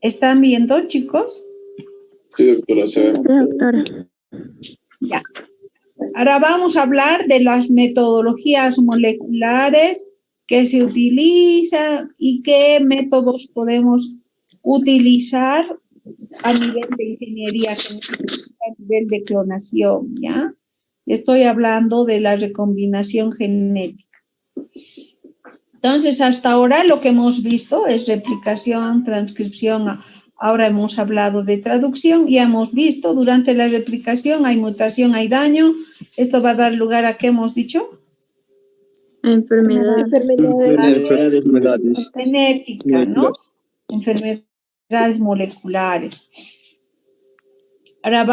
¿Están viendo, chicos? Sí, doctora, se ve. Sí, doctora. Ya. Ahora vamos a hablar de las metodologías moleculares que se utilizan y qué métodos podemos utilizar a nivel de ingeniería, a nivel de clonación, ¿ya? Estoy hablando de la recombinación genética. Entonces, hasta ahora lo que hemos visto es replicación, transcripción. Ahora hemos hablado de traducción y hemos visto durante la replicación hay mutación, hay daño. Esto va a dar lugar a ¿qué hemos dicho? Enfermedades. Enfermedades. Genética, ¿no? Enfermedades moleculares. Ahora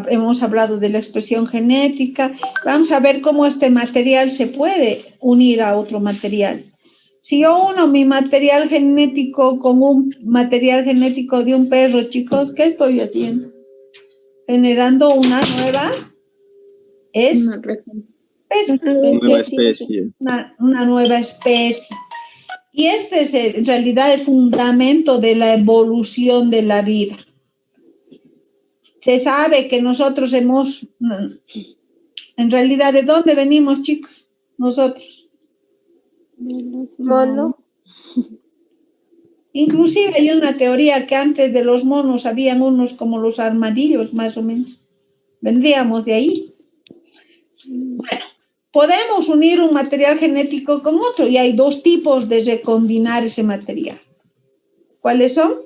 hemos hablado de la expresión genética. Vamos a ver cómo este material se puede unir a otro material. Si yo uno mi material genético con un material genético de un perro, chicos, ¿qué estoy haciendo? Generando una nueva Nueva especie. Una nueva especie. Y este es en realidad el fundamento de la evolución de la vida. Se sabe que nosotros en realidad, ¿de dónde venimos, chicos? Nosotros. Mono. Inclusive hay una teoría que antes de los monos habían unos como los armadillos, más o menos. Vendríamos de ahí. Bueno, podemos unir un material genético con otro y hay dos tipos de recombinar ese material. ¿Cuáles son?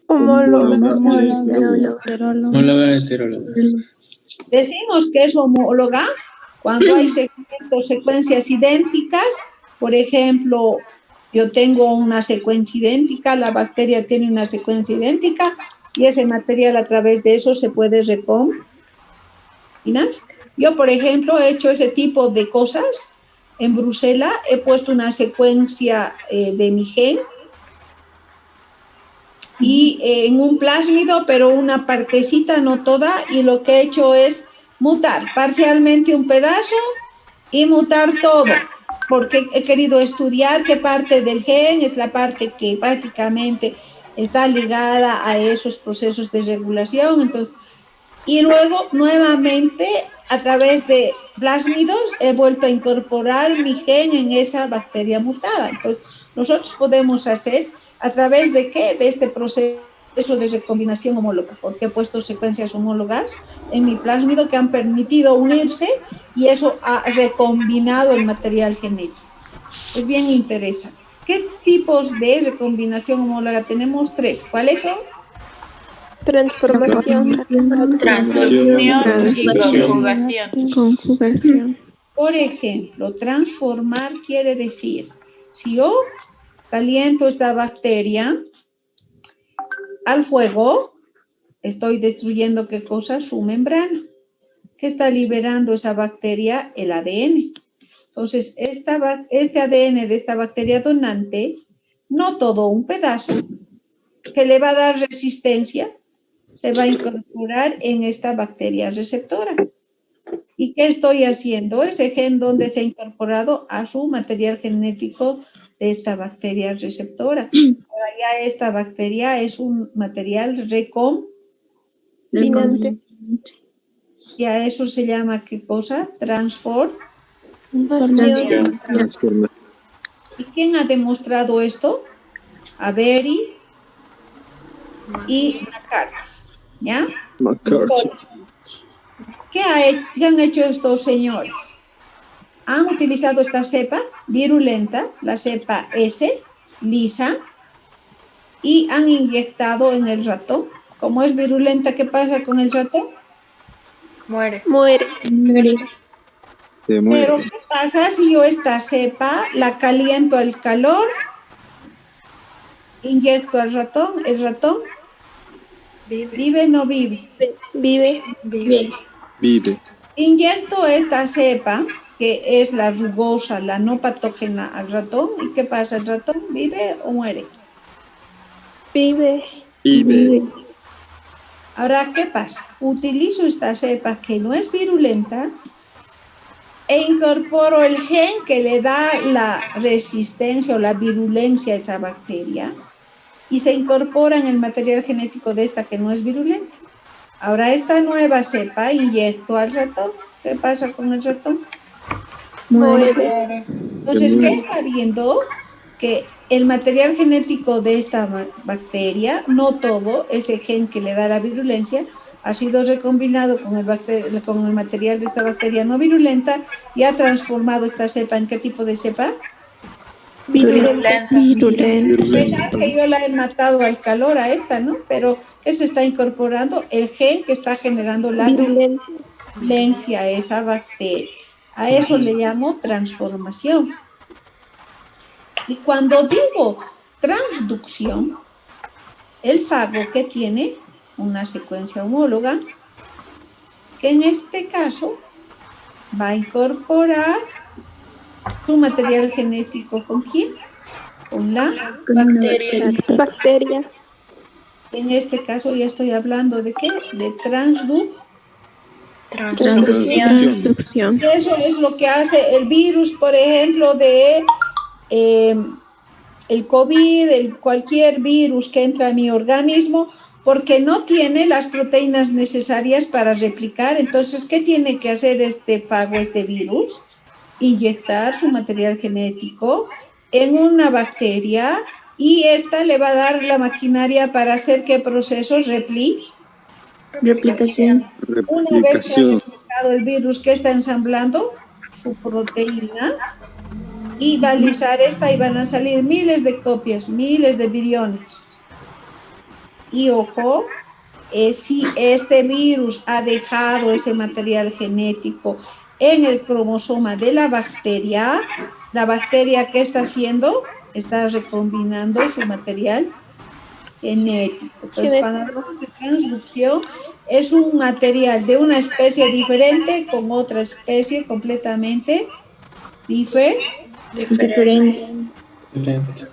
Homóloga. Homóloga heteróloga. Decimos que es homóloga cuando hay secuencias idénticas. Por ejemplo, yo tengo una secuencia idéntica, la bacteria tiene una secuencia idéntica y ese material a través de eso se puede recombinar. Yo, por ejemplo, he hecho ese tipo de cosas. En Bruselas he puesto una secuencia de mi gen y en un plásmido, pero una partecita, no toda, y lo que he hecho es mutar parcialmente un pedazo y mutar todo, porque he querido estudiar qué parte del gen es la parte que prácticamente está ligada a esos procesos de regulación. Entonces, y luego nuevamente a través de plásmidos he vuelto a incorporar mi gen en esa bacteria mutada. Entonces, nosotros podemos hacer a través de qué, de este proceso de recombinación homóloga, porque he puesto secuencias homólogas en mi plásmido que han permitido unirse y eso ha recombinado el material genético. Es bien interesante. ¿Qué tipos de recombinación homóloga tenemos? 3. ¿Cuáles son? Transformación. Transducción y conjugación. Por ejemplo, transformar quiere decir, si yo caliento esta bacteria al fuego, estoy destruyendo ¿qué cosa? Su membrana. ¿Qué está liberando esa bacteria? El ADN. Entonces, este ADN de esta bacteria donante, no todo un pedazo, que le va a dar resistencia, se va a incorporar en esta bacteria receptora. ¿Y qué estoy haciendo? Ese gen donde se ha incorporado a su material genético de esta bacteria receptora. Ahora ya esta bacteria es un material recombinante. Y a eso se llama ¿qué cosa? Transformación. ¿Y quién ha demostrado esto? Avery y McCarthy. ¿Ya? McCarthy. ¿Qué han hecho estos señores? Han utilizado esta cepa virulenta, la cepa S, lisa, y han inyectado en el ratón. Como es virulenta, ¿qué pasa con el ratón? Muere. Pero ¿qué pasa si yo esta cepa la caliento al calor, inyecto al ratón, el ratón vive o no vive? Vive. Inyecto esta cepa, que es la rugosa, la no patógena al ratón, ¿y qué pasa? ¿El ratón vive o muere? Vive. Ahora, ¿qué pasa? Utilizo esta cepa que no es virulenta e incorporo el gen que le da la resistencia o la virulencia a esa bacteria y se incorpora en el material genético de esta que no es virulenta. Ahora esta nueva cepa inyecto al ratón. ¿Qué pasa con el ratón? Muere. Entonces, ¿qué está viendo? Que el material genético de esta bacteria, no todo, ese gen que le da la virulencia, ha sido recombinado con el material de esta bacteria no virulenta y ha transformado esta cepa ¿en qué tipo de cepa? Virulenta. Pensar que yo la he matado al calor a esta, ¿no? Pero ¿qué se está incorporando? El gen que está generando la virulencia a esa bacteria. A eso le llamo transformación. Y cuando digo transducción, el fago que tiene una secuencia homóloga, que en este caso va a incorporar su material genético ¿con quién? Con la bacteria. En este caso ya estoy hablando de ¿qué? De transducción. Eso es lo que hace el virus, por ejemplo, de el COVID, cualquier virus que entra a mi organismo, porque no tiene las proteínas necesarias para replicar. Entonces, ¿qué tiene que hacer este fago, este virus? Inyectar su material genético en una bacteria y esta le va a dar la maquinaria para hacer ¿qué procesos? Replicación. Una vez que ha replicado el virus, ¿qué está ensamblando? Su proteína. Y va a lisar esta y van a salir miles de copias, miles de viriones. Y ojo, si este virus ha dejado ese material genético en el cromosoma de la bacteria ¿qué está haciendo? Está recombinando su material genético. Entonces, cuando hablamos de transducción, es un material de una especie diferente con otra especie completamente diferente.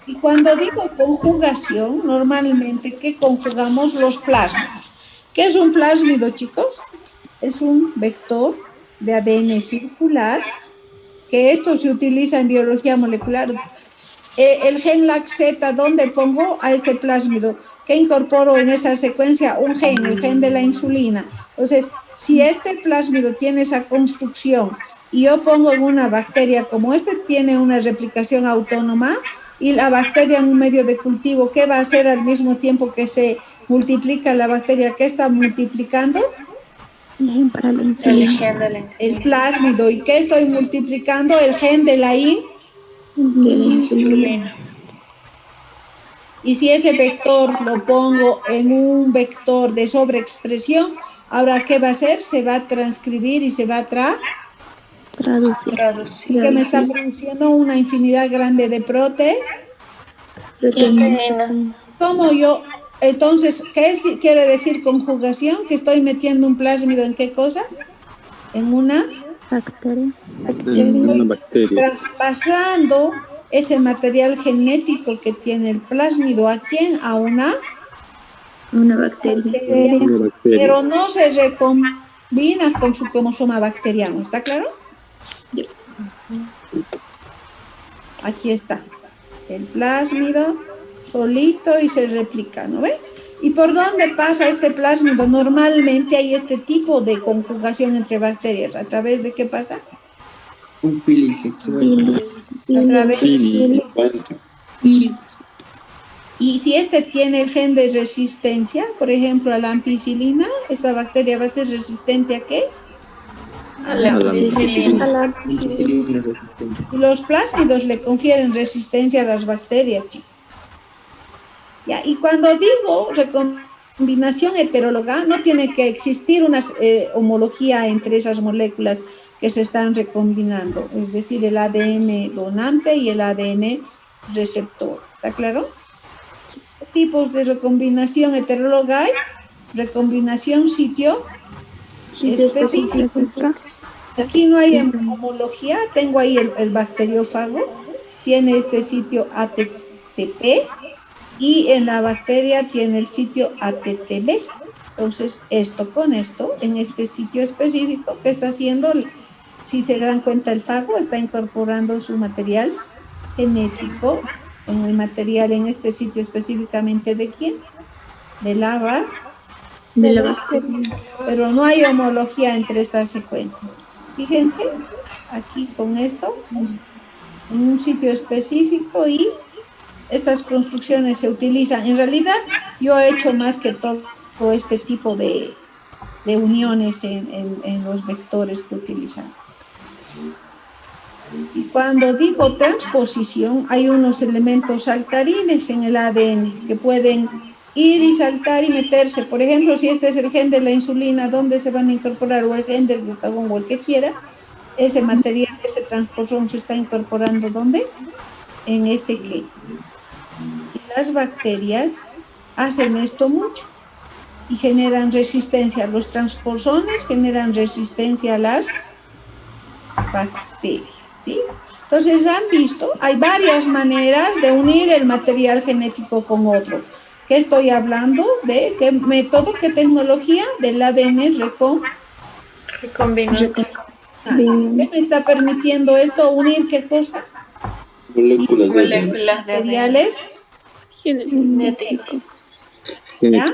Y cuando digo conjugación, normalmente, ¿qué conjugamos? Los plásmidos. ¿Qué es un plásmido, chicos? Es un vector de ADN circular, que esto se utiliza en biología molecular. El gen LAC-Z, ¿dónde pongo a este plásmido? ¿Qué incorporo en esa secuencia? Un gen, el gen de la insulina. Entonces, si este plásmido tiene esa construcción y yo pongo en una bacteria como este, tiene una replicación autónoma y la bacteria en un medio de cultivo, ¿qué va a hacer al mismo tiempo que se multiplica la bacteria? ¿Qué está multiplicando? El gen para la insulina. El plásmido. ¿Y qué estoy multiplicando? El gen de la insulina. Y si ese vector lo pongo en un vector de sobreexpresión, ahora ¿qué va a hacer? Se va a transcribir y se va a traducir. Y que me está produciendo una infinidad grande de proteínas. Como yo, entonces, ¿qué quiere decir conjugación? Que estoy metiendo un plásmido ¿en qué cosa? En una bacteria. Traspasando ese material genético que tiene el plásmido ¿a quién? A una bacteria. Pero no se recombina con su cromosoma bacteriano, ¿está claro? Aquí está el plásmido solito y se replica, ¿no ve? ¿Y por dónde pasa este plásmido? Normalmente hay este tipo de conjugación entre bacterias. ¿A través de qué pasa? Un pilis sexual. A través de y si este tiene el gen de resistencia, por ejemplo, a la ampicilina, esta bacteria va a ser resistente ¿a qué? A la ampicilina. Y los plásmidos le confieren resistencia a las bacterias, chicos. Ya, y cuando digo recombinación heteróloga, no tiene que existir una homología entre esas moléculas que se están recombinando, es decir, el ADN donante y el ADN receptor. ¿Está claro? ¿Qué tipos de recombinación heteróloga hay? Recombinación sitio específica. Aquí no hay homología, tengo ahí el bacteriófago, tiene este sitio ATTP y en la bacteria tiene el sitio ATTB. Entonces, esto con esto, en este sitio específico, ¿qué está haciendo? Si se dan cuenta, el fago está incorporando su material genético en el material, en este sitio específicamente de quién, de la bacteria, pero no hay homología entre estas secuencias. Fíjense, aquí con esto, en un sitio específico, y estas construcciones se utilizan. En realidad, yo he hecho más que todo este tipo de uniones en los vectores que utilizan. Y cuando digo transposición, hay unos elementos saltarines en el ADN que pueden ir y saltar y meterse. Por ejemplo, si este es el gen de la insulina, ¿dónde se van a incorporar? O el gen del glucagón o el que quiera, ese material, ese transposón se está incorporando, ¿dónde? En ese gen. Y las bacterias hacen esto mucho y generan resistencia. Los transposones generan resistencia a las bacterias, ¿sí? Entonces, han visto, hay varias maneras de unir el material genético con otro. ¿Qué estoy hablando? ¿De qué método, qué tecnología? Del ADN Recombinante. ¿Qué me está permitiendo esto? ¿Unir qué cosa? Moléculas de ADN. Moléculas de ADN. Materiales Genéticos. ¿ya?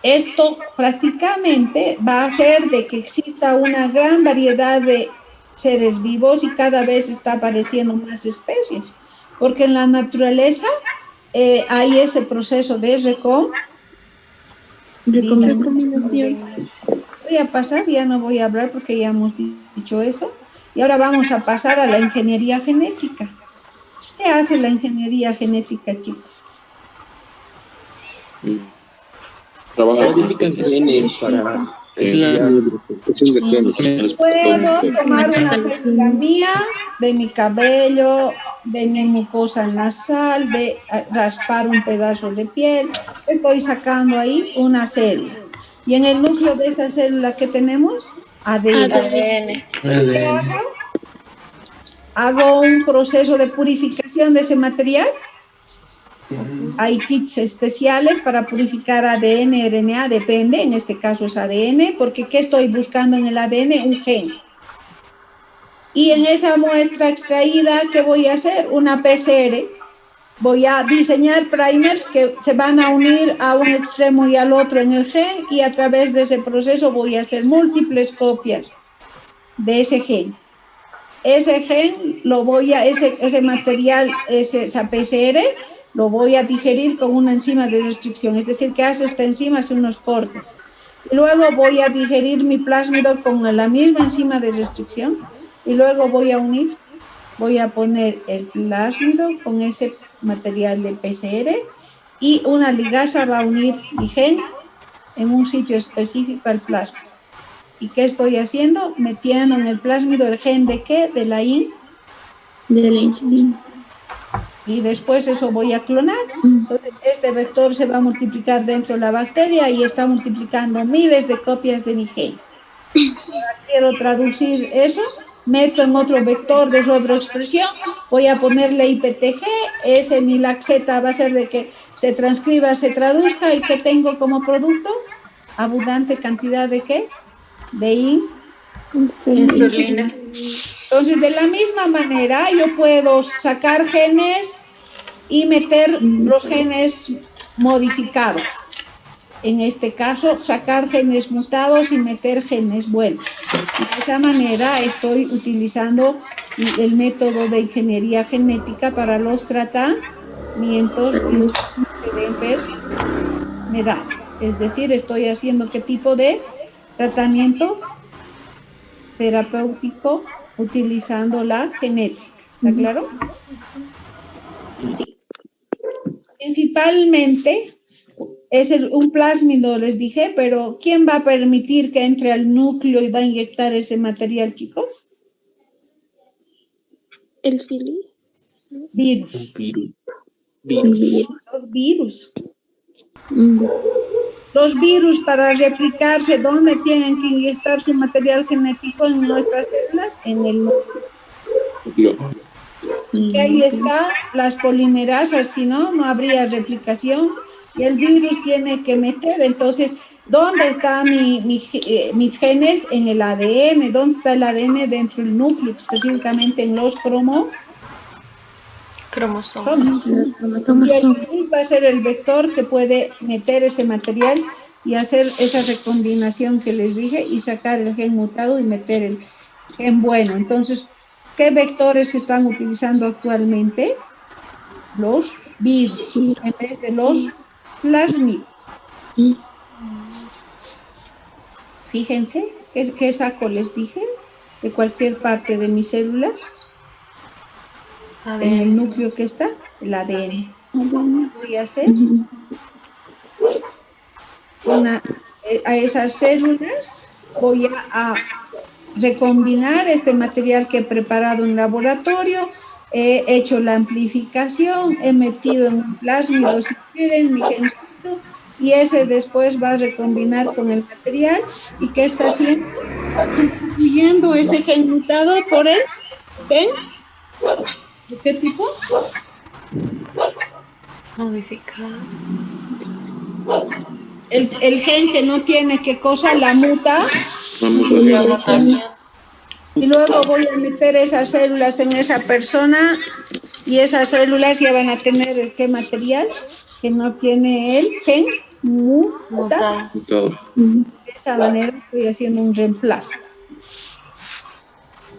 Esto prácticamente va a hacer de que exista una gran variedad de seres vivos y cada vez está apareciendo más especies, porque en la naturaleza hay ese proceso de recombinación. Voy a pasar, ya no voy a hablar porque ya hemos dicho eso, y ahora vamos a pasar a la ingeniería genética. ¿Qué hace la ingeniería genética, chicos? Modifican genes para Puedo tomar una célula mía, de mi cabello, de mi mucosa nasal, de raspar un pedazo de piel, estoy sacando ahí una célula. Y en el núcleo de esa célula, ¿qué tenemos? ADN. ¿Qué hago? Hago un proceso de purificación de ese material. Hay kits especiales para purificar ADN, RNA, depende, en este caso es ADN, porque ¿qué estoy buscando en el ADN? Un gen. Y en esa muestra extraída, ¿qué voy a hacer? Una PCR. Voy a diseñar primers que se van a unir a un extremo y al otro en el gen, y a través de ese proceso voy a hacer múltiples copias de ese gen. Ese gen lo voy a, ese material, esa PCR, lo voy a digerir con una enzima de restricción, es decir, que hace esta enzima, hace unos cortes. Y luego voy a digerir mi plásmido con la misma enzima de restricción, y luego voy a unir, voy a poner el plásmido con ese material de PCR, y una ligasa va a unir mi gen en un sitio específico al plasmido. ¿Y qué estoy haciendo? Metiendo en el plásmido el gen de ¿qué? De la insulina. Y después eso voy a clonar. Entonces, este vector se va a multiplicar dentro de la bacteria y está multiplicando miles de copias de mi gen. Ahora quiero traducir eso, meto en otro vector de sobreexpresión, voy a ponerle IPTG, ese mi laxeta va a ser de que se transcriba, se traduzca, y que tengo como producto abundante cantidad de ¿qué? De insulina. Entonces, de la misma manera, yo puedo sacar genes y meter los genes modificados. En este caso, sacar genes mutados y meter genes buenos. De esa manera, estoy utilizando el método de ingeniería genética para los tratamientos de enfermedades. Es decir, estoy haciendo qué tipo de tratamiento terapéutico utilizando la genética. ¿Está claro? Sí. Principalmente es un plásmido, les dije, pero ¿quién va a permitir que entre al núcleo y va a inyectar ese material, chicos? El fili. Virus. Los virus. Los virus, para replicarse, ¿dónde tienen que inyectar su material genético? En nuestras células, en el núcleo. Y ahí está las polimerasas, si no, no habría replicación, y el virus tiene que meter. Entonces, ¿Dónde está mis genes? En el ADN. ¿Dónde está el ADN? Dentro del núcleo, específicamente en los cromosomas. Y el gen va a ser el vector que puede meter ese material y hacer esa recombinación que les dije y sacar el gen mutado y meter el gen bueno. Entonces, ¿qué vectores se están utilizando actualmente? Los virus, en vez de los plásmidos. Fíjense, ¿qué saco les dije? De cualquier parte de mis células. En el núcleo que está, el ADN. Voy a hacer a esas células, voy a recombinar este material que he preparado en laboratorio, he hecho la amplificación, he metido en un plásmido, si quieren, mi gencito, y ese después va a recombinar con el material. ¿Y qué está haciendo? Sustituyendo ese gen mutado por el gen. ¿De qué tipo? Modificado. El gen que no tiene qué cosa, la muta. Y luego voy a meter esas células en esa persona y esas células ya van a tener el qué material que no tiene el gen muta. De esa manera estoy haciendo un reemplazo.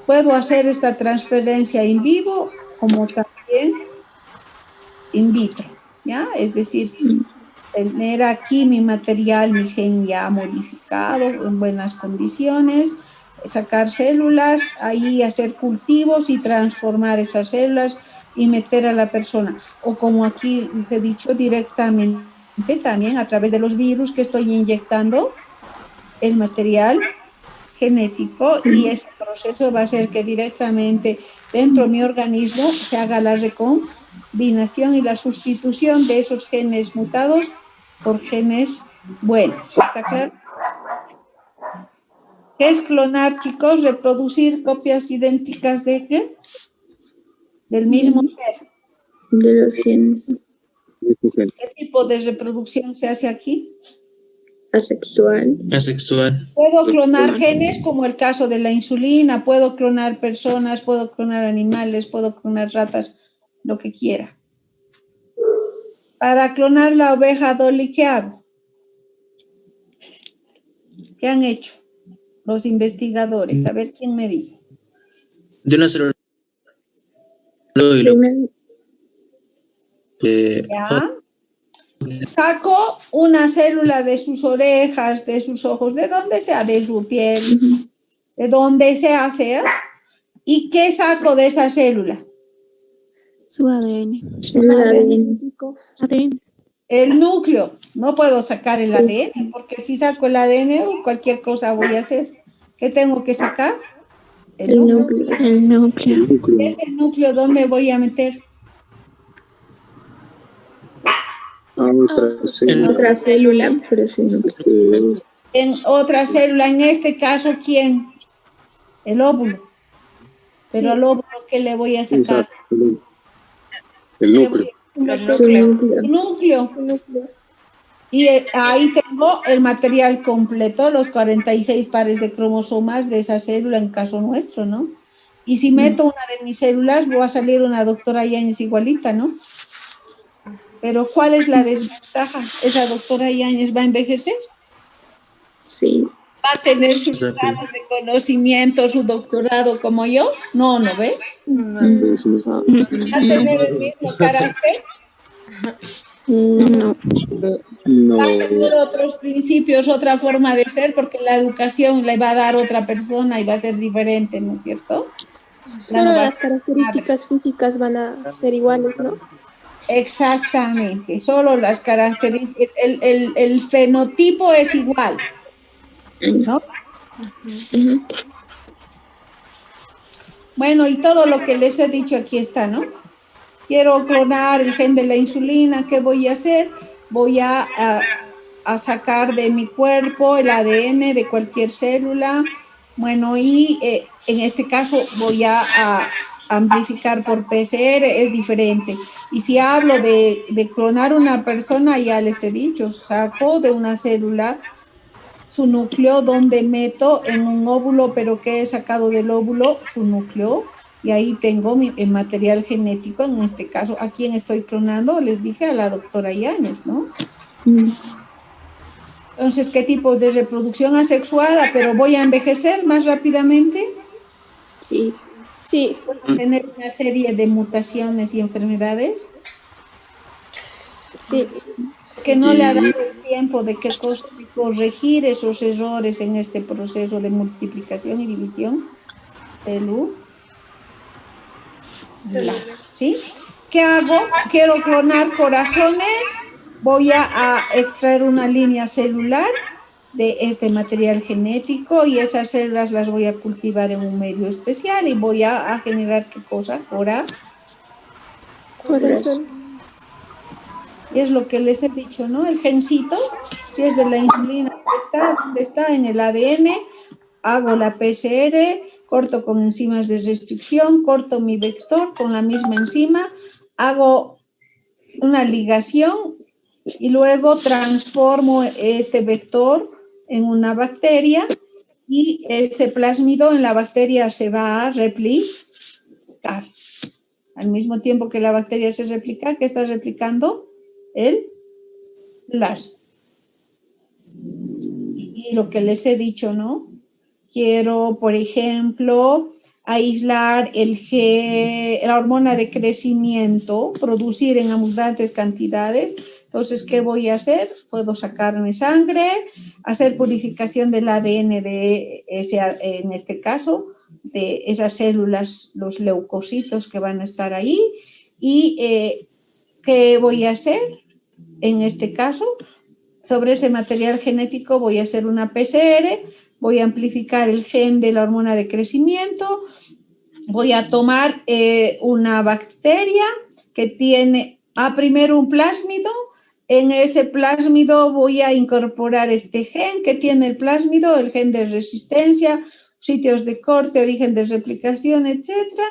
Puedo hacer esta transferencia in vivo como también in vitro, ¿ya? Es decir, tener aquí mi material, mi gen ya modificado, en buenas condiciones, sacar células, ahí hacer cultivos y transformar esas células y meter a la persona. O como aquí les he dicho, directamente también a través de los virus que estoy inyectando el material genético, y ese proceso va a hacer que directamente dentro de mi organismo se haga la recombinación y la sustitución de esos genes mutados por genes buenos. ¿Está claro? ¿Qué es clonar, chicos? Reproducir copias idénticas de ¿qué? Del mismo ser. De los genes. ¿Qué tipo de reproducción se hace aquí? Asexual. Puedo clonar genes, como el caso de la insulina, puedo clonar personas, puedo clonar animales, puedo clonar ratas, lo que quiera. Para clonar la oveja Dolly, ¿qué hago? ¿Qué han hecho los investigadores? A ver quién me dice. De una célula. ¿Ya? Saco una célula de sus orejas, de sus ojos, de donde sea, de su piel, de donde sea. ¿Y qué saco de esa célula? Su ADN. El núcleo. No puedo sacar el ADN, porque si saco el ADN, cualquier cosa voy a hacer. ¿Qué tengo que sacar? El núcleo. ¿Ese núcleo dónde voy a meter? Otra célula, pero sí núcleo. En otra célula, en este caso, ¿quién? El óvulo. Pero al óvulo, ¿qué le voy a sacar? El núcleo. El núcleo. Y ahí tengo el material completo, los 46 pares de cromosomas de esa célula en caso nuestro, ¿no? Y si meto una de mis células, va a salir una doctora Yáñez igualita, ¿no? Pero ¿cuál es la desventaja? ¿Esa doctora Yáñez va a envejecer? Sí. ¿Va a tener sus grados de conocimiento, su doctorado como yo? No, ¿no ve? ¿Va a tener el mismo carácter? No. Va a tener otros principios, otra forma de ser, porque la educación le va a dar otra persona y va a ser diferente, ¿no es cierto? Solo las características físicas van a ser iguales, ¿no? Exactamente, solo las características, el fenotipo es igual, ¿no? Bueno, y todo lo que les he dicho aquí está, ¿no? Quiero clonar el gen de la insulina, ¿qué voy a hacer? Voy a sacar de mi cuerpo el ADN de cualquier célula, bueno, y en este caso voy a amplificar por PCR, es diferente. Y si hablo de clonar una persona, ya les he dicho, saco de una célula su núcleo, donde meto en un óvulo, pero que he sacado del óvulo su núcleo, y ahí tengo el material genético. En este caso, ¿a quién estoy clonando? Les dije a la doctora Yáñez, ¿no? Entonces, ¿qué tipo de reproducción asexuada? Pero voy a envejecer más rápidamente. Sí. Sí. Tener una serie de mutaciones y enfermedades. Sí. Que no le ha dado el tiempo de qué cosa, de corregir esos errores en este proceso de multiplicación y división. ¿Sí? ¿Qué hago? Quiero clonar corazones. Voy a extraer una línea celular de este material genético y esas células las voy a cultivar en un medio especial y voy a generar ¿qué cosa? Corazón. Y es lo que les he dicho, ¿no? El gencito, si es de la insulina, ¿dónde está? En el ADN. Hago la PCR, corto con enzimas de restricción, corto mi vector con la misma enzima, hago una ligación y luego transformo este vector en una bacteria y ese plásmido en la bacteria se va a replicar. Al mismo tiempo que la bacteria se replica, ¿qué está replicando? El plasma. Y lo que les he dicho, ¿no? Quiero, por ejemplo, aislar la hormona de crecimiento, producir en abundantes cantidades. Entonces, ¿qué voy a hacer? Puedo sacarme sangre, hacer purificación del ADN de ese, en este caso, de esas células, los leucocitos que van a estar ahí. ¿Y qué voy a hacer? En este caso, sobre ese material genético voy a hacer una PCR, voy a amplificar el gen de la hormona de crecimiento, voy a tomar una bacteria que tiene primero un plásmido, en ese plásmido voy a incorporar este gen que tiene el plásmido, el gen de resistencia, sitios de corte, origen de replicación, etcétera.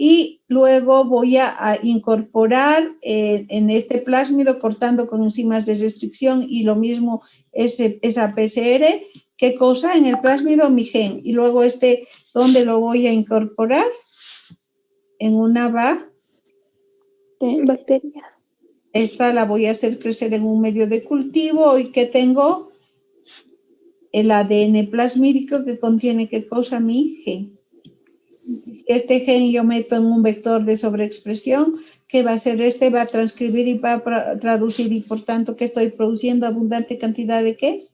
Y luego voy a incorporar en este plásmido, cortando con enzimas de restricción y lo mismo esa PCR, ¿qué cosa? En el plásmido mi gen. Y luego ¿dónde lo voy a incorporar? En una bacteria. Esta la voy a hacer crecer en un medio de cultivo y que tengo el ADN plasmídico que contiene ¿qué cosa? Mi gen. Este gen yo meto en un vector de sobreexpresión, ¿qué va a hacer? Va a transcribir y va a traducir y por tanto, ¿qué estoy produciendo? Abundante cantidad de ¿qué?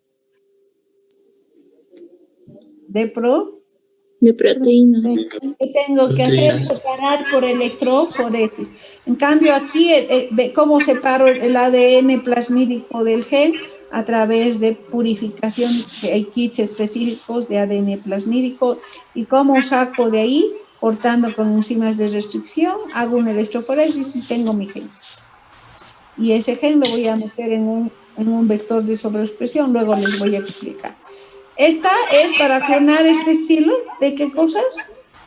De proteínas. ¿Qué tengo que hacer? Separar por electroforesis. En cambio aquí, de cómo separo el ADN plasmídico del gen, a través de purificación, que hay kits específicos de ADN plasmídico, y cómo saco de ahí, cortando con enzimas de restricción, hago una electroforesis y tengo mi gen. Y ese gen lo voy a meter en un vector de sobreexpresión, luego les voy a explicar. Esta es para clonar este estilo de ¿qué cosas?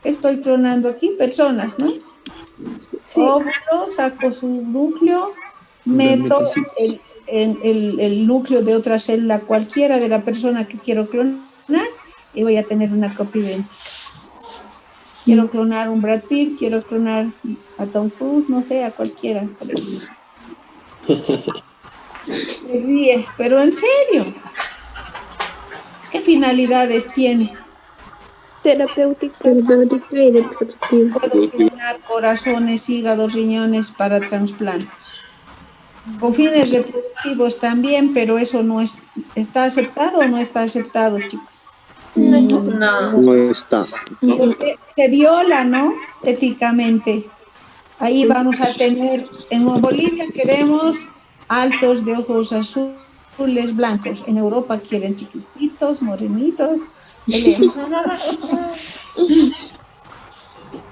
Estoy clonando aquí, personas, ¿no? Sí. Óvulo, saco su núcleo, meto el núcleo de otra célula cualquiera de la persona que quiero clonar y voy a tener una copia idéntica. Quiero clonar un Brad Pitt, quiero clonar a Tom Cruise, no sé, a cualquiera. Se ríe, pero en serio. ¿Qué finalidades tiene? Terapéuticas. Terapéutica y reproductiva. Puedo clonar corazones, hígados, riñones para trasplantes. Con fines reproductivos también, pero eso no ¿está aceptado o no está aceptado, chicos? No está. No está. Porque se viola, ¿no? Éticamente. Ahí vamos a tener, en Bolivia queremos altos de ojos azules, blancos. En Europa quieren chiquititos, morenitos.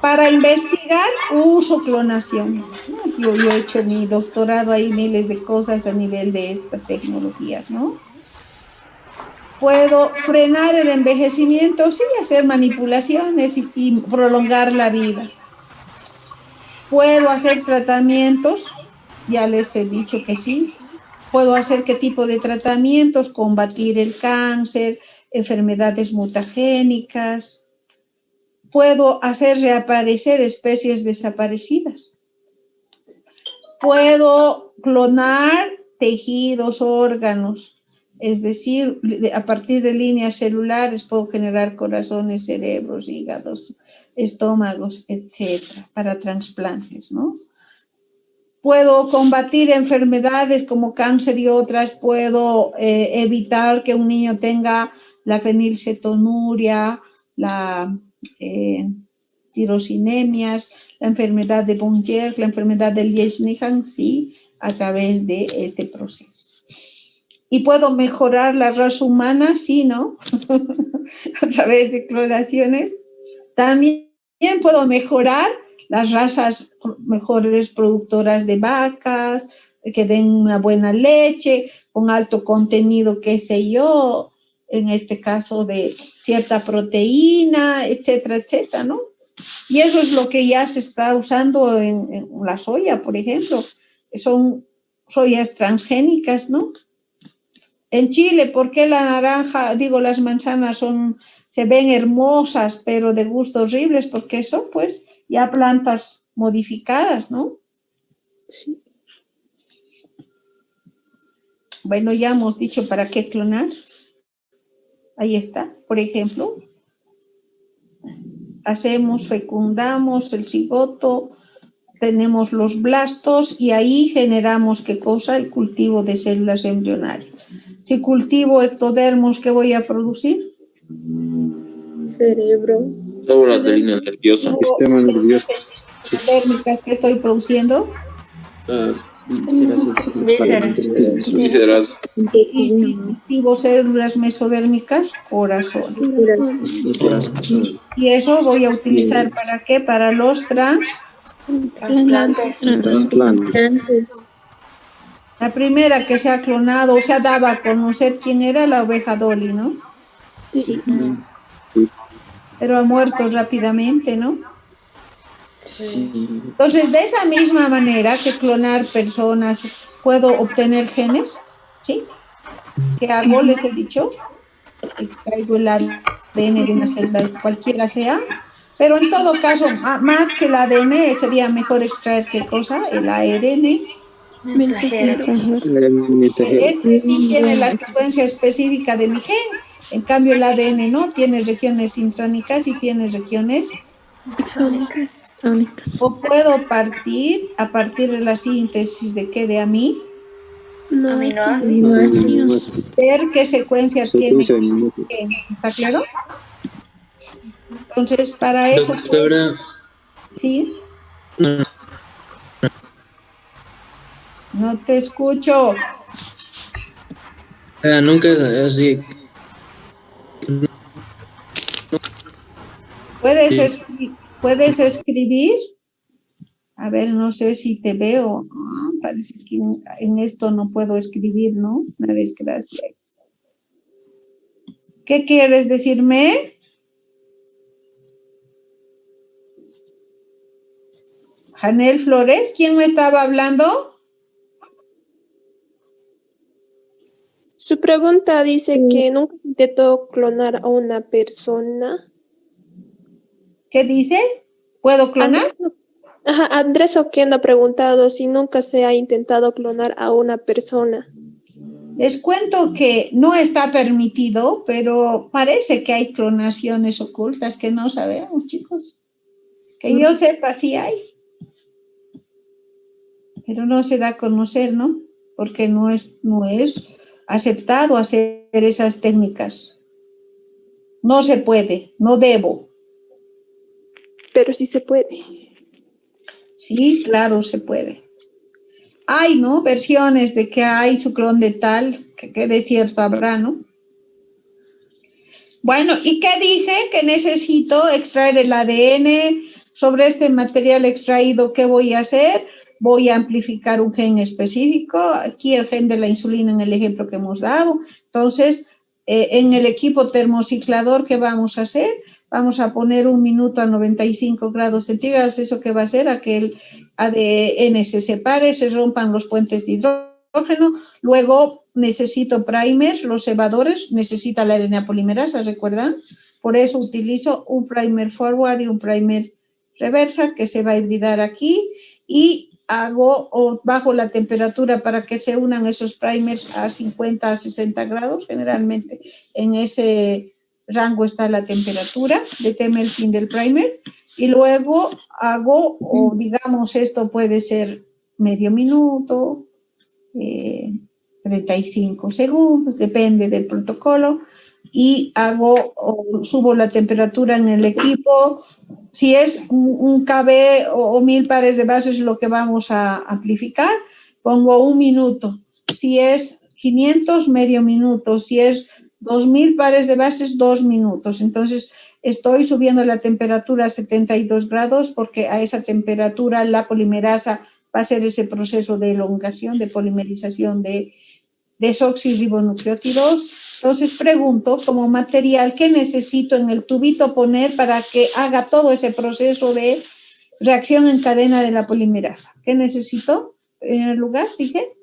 Para investigar uso clonación. Yo he hecho mi doctorado ahí, miles de cosas a nivel de estas tecnologías, ¿no? Puedo frenar el envejecimiento, sí, hacer manipulaciones y prolongar la vida. Puedo hacer tratamientos, ya les he dicho que sí. puedo hacer qué tipo de tratamientos, combatir el cáncer, enfermedades mutagénicas. Puedo hacer reaparecer especies desaparecidas. Puedo clonar tejidos, órganos, es decir, a partir de líneas celulares puedo generar corazones, cerebros, hígados, estómagos, etcétera, para trasplantes, ¿no? Puedo combatir enfermedades como cáncer y otras, puedo evitar que un niño tenga la fenilcetonuria, la tirosinemias, la enfermedad de Bonnier, la enfermedad del Yeshnihan, sí, a través de este proceso. ¿Y puedo mejorar la raza humana? Sí, ¿no? A través de clonaciones. También puedo mejorar las razas mejores productoras de vacas, que den una buena leche, con alto contenido, qué sé yo, en este caso de cierta proteína, etcétera, etcétera, ¿no? Y eso es lo que ya se está usando en la soya, por ejemplo. Son soyas transgénicas, ¿no? En Chile, ¿por qué la naranja, las manzanas se ven hermosas, pero de gusto horribles? Porque son, pues, ya plantas modificadas, ¿no? Sí. Bueno, ya hemos dicho para qué clonar. Ahí está, por ejemplo. Fecundamos el cigoto, tenemos los blastos y ahí generamos, ¿qué cosa? El cultivo de células embrionarias. Si cultivo ectodermos, ¿qué voy a producir? Cerebro. Células de línea nerviosa. Sistema nervioso. Térmicas que estoy produciendo. Vísceras. Si vos células mesodérmicas, corazón. Y eso voy a utilizar ¿para qué? Para los Trasplantes. La primera que se ha clonado, o se ha dado a conocer quién era, la oveja Dolly, ¿no? Sí. Pero ha muerto rápidamente, ¿no? Entonces, de esa misma manera que clonar personas, puedo obtener genes, ¿sí? ¿Qué hago? Les he dicho, extraigo el ADN de una célula, cualquiera sea, pero en todo caso, más que el ADN, sería mejor extraer, ¿qué cosa? El ARN. Mensajero. Este sí tiene la secuencia específica de mi gen, en cambio el ADN no, tiene regiones intrónicas y tiene regiones Exónicas. o puedo partir a partir de la síntesis de qué de Aminoácidos. ver qué secuencia tiene. ¿Está claro? Entonces, para eso, Doctora, ¿sí? No te escucho. nunca es así. ¿Puedes escribir? A ver, no sé si te veo. Parece que en esto no puedo escribir, ¿no? Una desgracia. ¿Qué quieres decirme? Janel Flores, ¿quién me estaba hablando? Su pregunta dice que nunca se intentó clonar a una persona. ¿Qué dice? ¿Puedo clonar? Andrés Oquendo ha preguntado si nunca se ha intentado clonar a una persona. Les cuento que no está permitido, pero parece que hay clonaciones ocultas que no sabemos, chicos. Que yo sepa, sí hay. Pero no se da a conocer, ¿no? Porque no es aceptado hacer esas técnicas. No se puede, no debo. Pero sí se puede. Sí, claro, se puede. Hay, ¿no? Versiones de que hay su clon de tal, que de cierto habrá, ¿no? Bueno, ¿y qué dije? Que necesito extraer el ADN. Sobre este material extraído, ¿qué voy a hacer? Voy a amplificar un gen específico. Aquí el gen de la insulina en el ejemplo que hemos dado. Entonces, en el equipo termociclador, ¿qué vamos a hacer? Vamos a poner 1 minuto a 95 grados centígrados. ¿Eso qué va a hacer? A que el ADN se separe, se rompan los puentes de hidrógeno nitrógeno. Luego necesito primers, los cebadores, necesita la RNA polimerasa, ¿recuerdan? Por eso utilizo un primer forward y un primer reversa que se va a hibridar aquí y hago o bajo la temperatura para que se unan esos primers a 50 a 60 grados. Generalmente en ese rango está la temperatura de melting del primer. Y luego hago, o digamos, esto puede ser medio minuto, 35 segundos, depende del protocolo. Y hago, o subo la temperatura en el equipo. Si es un KB o 1000 pares de bases lo que vamos a amplificar, pongo 1 minuto. Si es 500, medio minuto. Si es 2000 pares de bases, 2 minutos. Entonces, estoy subiendo la temperatura a 72 grados porque a esa temperatura la polimerasa va a hacer ese proceso de elongación, de polimerización de desoxirribonucleótidos. Entonces pregunto, como material, ¿qué necesito en el tubito poner para que haga todo ese proceso de reacción en cadena de la polimerasa? ¿Qué necesito? En primer lugar, dije,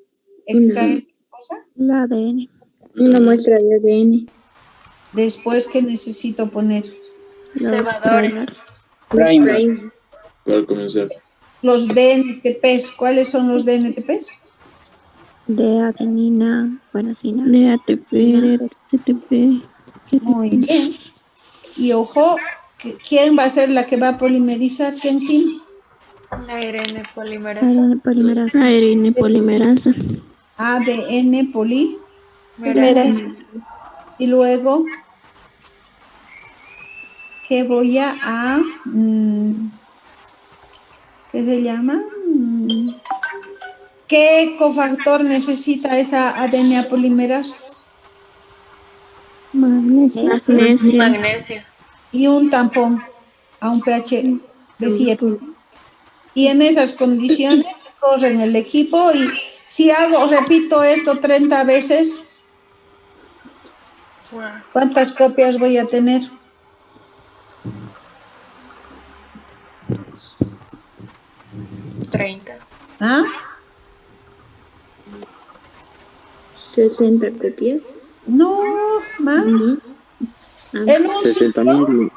extraer cosa. El ADN. Una muestra de ADN. Después, ¿qué necesito poner? Los Cebadores. primers. Para comenzar. Los DNTPs. ¿Cuáles son los DNTPs? De adenina, guanosina. De ATP, de TTP. Muy bien. Y ojo, ¿quién va a ser la que va a polimerizar? ¿Qué enzima? La ARN polimerasa. ADN polimerasa. ARN polimerasa. ADN polimerasa. Merasa. Y luego, ¿qué voy a ¿qué se llama? ¿Qué cofactor necesita esa ADN polimerasa? Magnesio. Magnesio. Magnesio. Y un tampón a un pH de 7. Y en esas condiciones corren el equipo y si repito esto 30 veces, Wow. ¿cuántas copias voy a tener? ¿Ah? 60 copias. No, más. En un 60.000.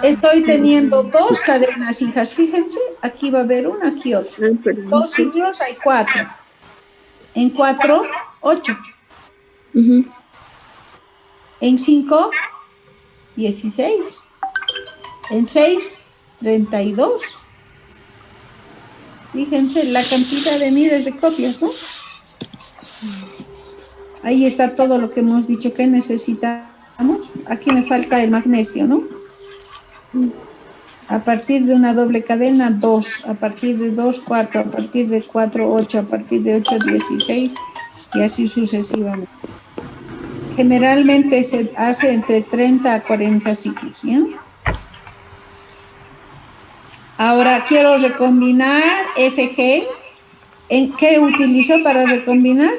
estoy teniendo 2 cadenas, hijas. Fíjense, aquí va a haber una, aquí otra. Ah, perdón. 2 Sí. ciclos hay 4. En 4, 8. Ujú. En 5, 16. En 6, 32. Fíjense la cantidad de miles de copias, ¿no? Ahí está todo lo que hemos dicho que necesitamos. Aquí me falta el magnesio, ¿no? A partir de una doble cadena, 2. A partir de 2, 4. A partir de 4, 8. A partir de 8, 16. Y así sucesivamente. Generalmente se hace entre 30 a 40 ciclos, ¿ya? Ahora quiero recombinar FG. ¿En qué utilizo para recombinar?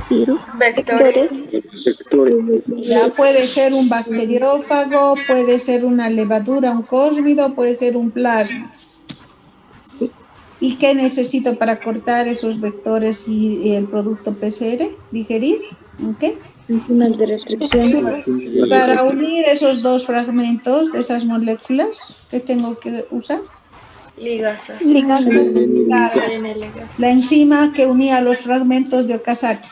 Virus. Vectores. Sectores. Ya puede ser un bacteriófago, puede ser una levadura, un córvido, puede ser un plasma. Sí. ¿Y qué necesito para cortar esos vectores y el producto PCR? ¿Digerir? ¿Ok? Enzimas de restricción. Para unir esos dos fragmentos de esas moléculas, ¿qué tengo que usar? Ligasas. Claro, ARN ligas. la enzima que unía los fragmentos de Okazaki.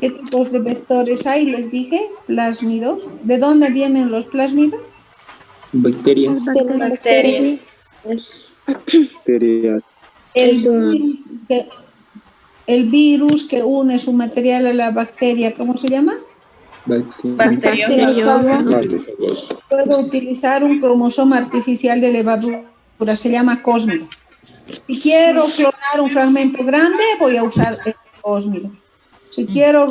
¿Qué tipos de vectores hay? Les dije, plásmidos. ¿De dónde vienen los plásmidos? Bacterias. Bacterias. Bacterias. El virus que une su material a la bacteria, ¿cómo se llama? Bacteriófago. Puedo utilizar un cromosoma artificial de levadura, se llama cósmido. Si quiero clonar un fragmento grande, voy a usar el cósmido. Si quiero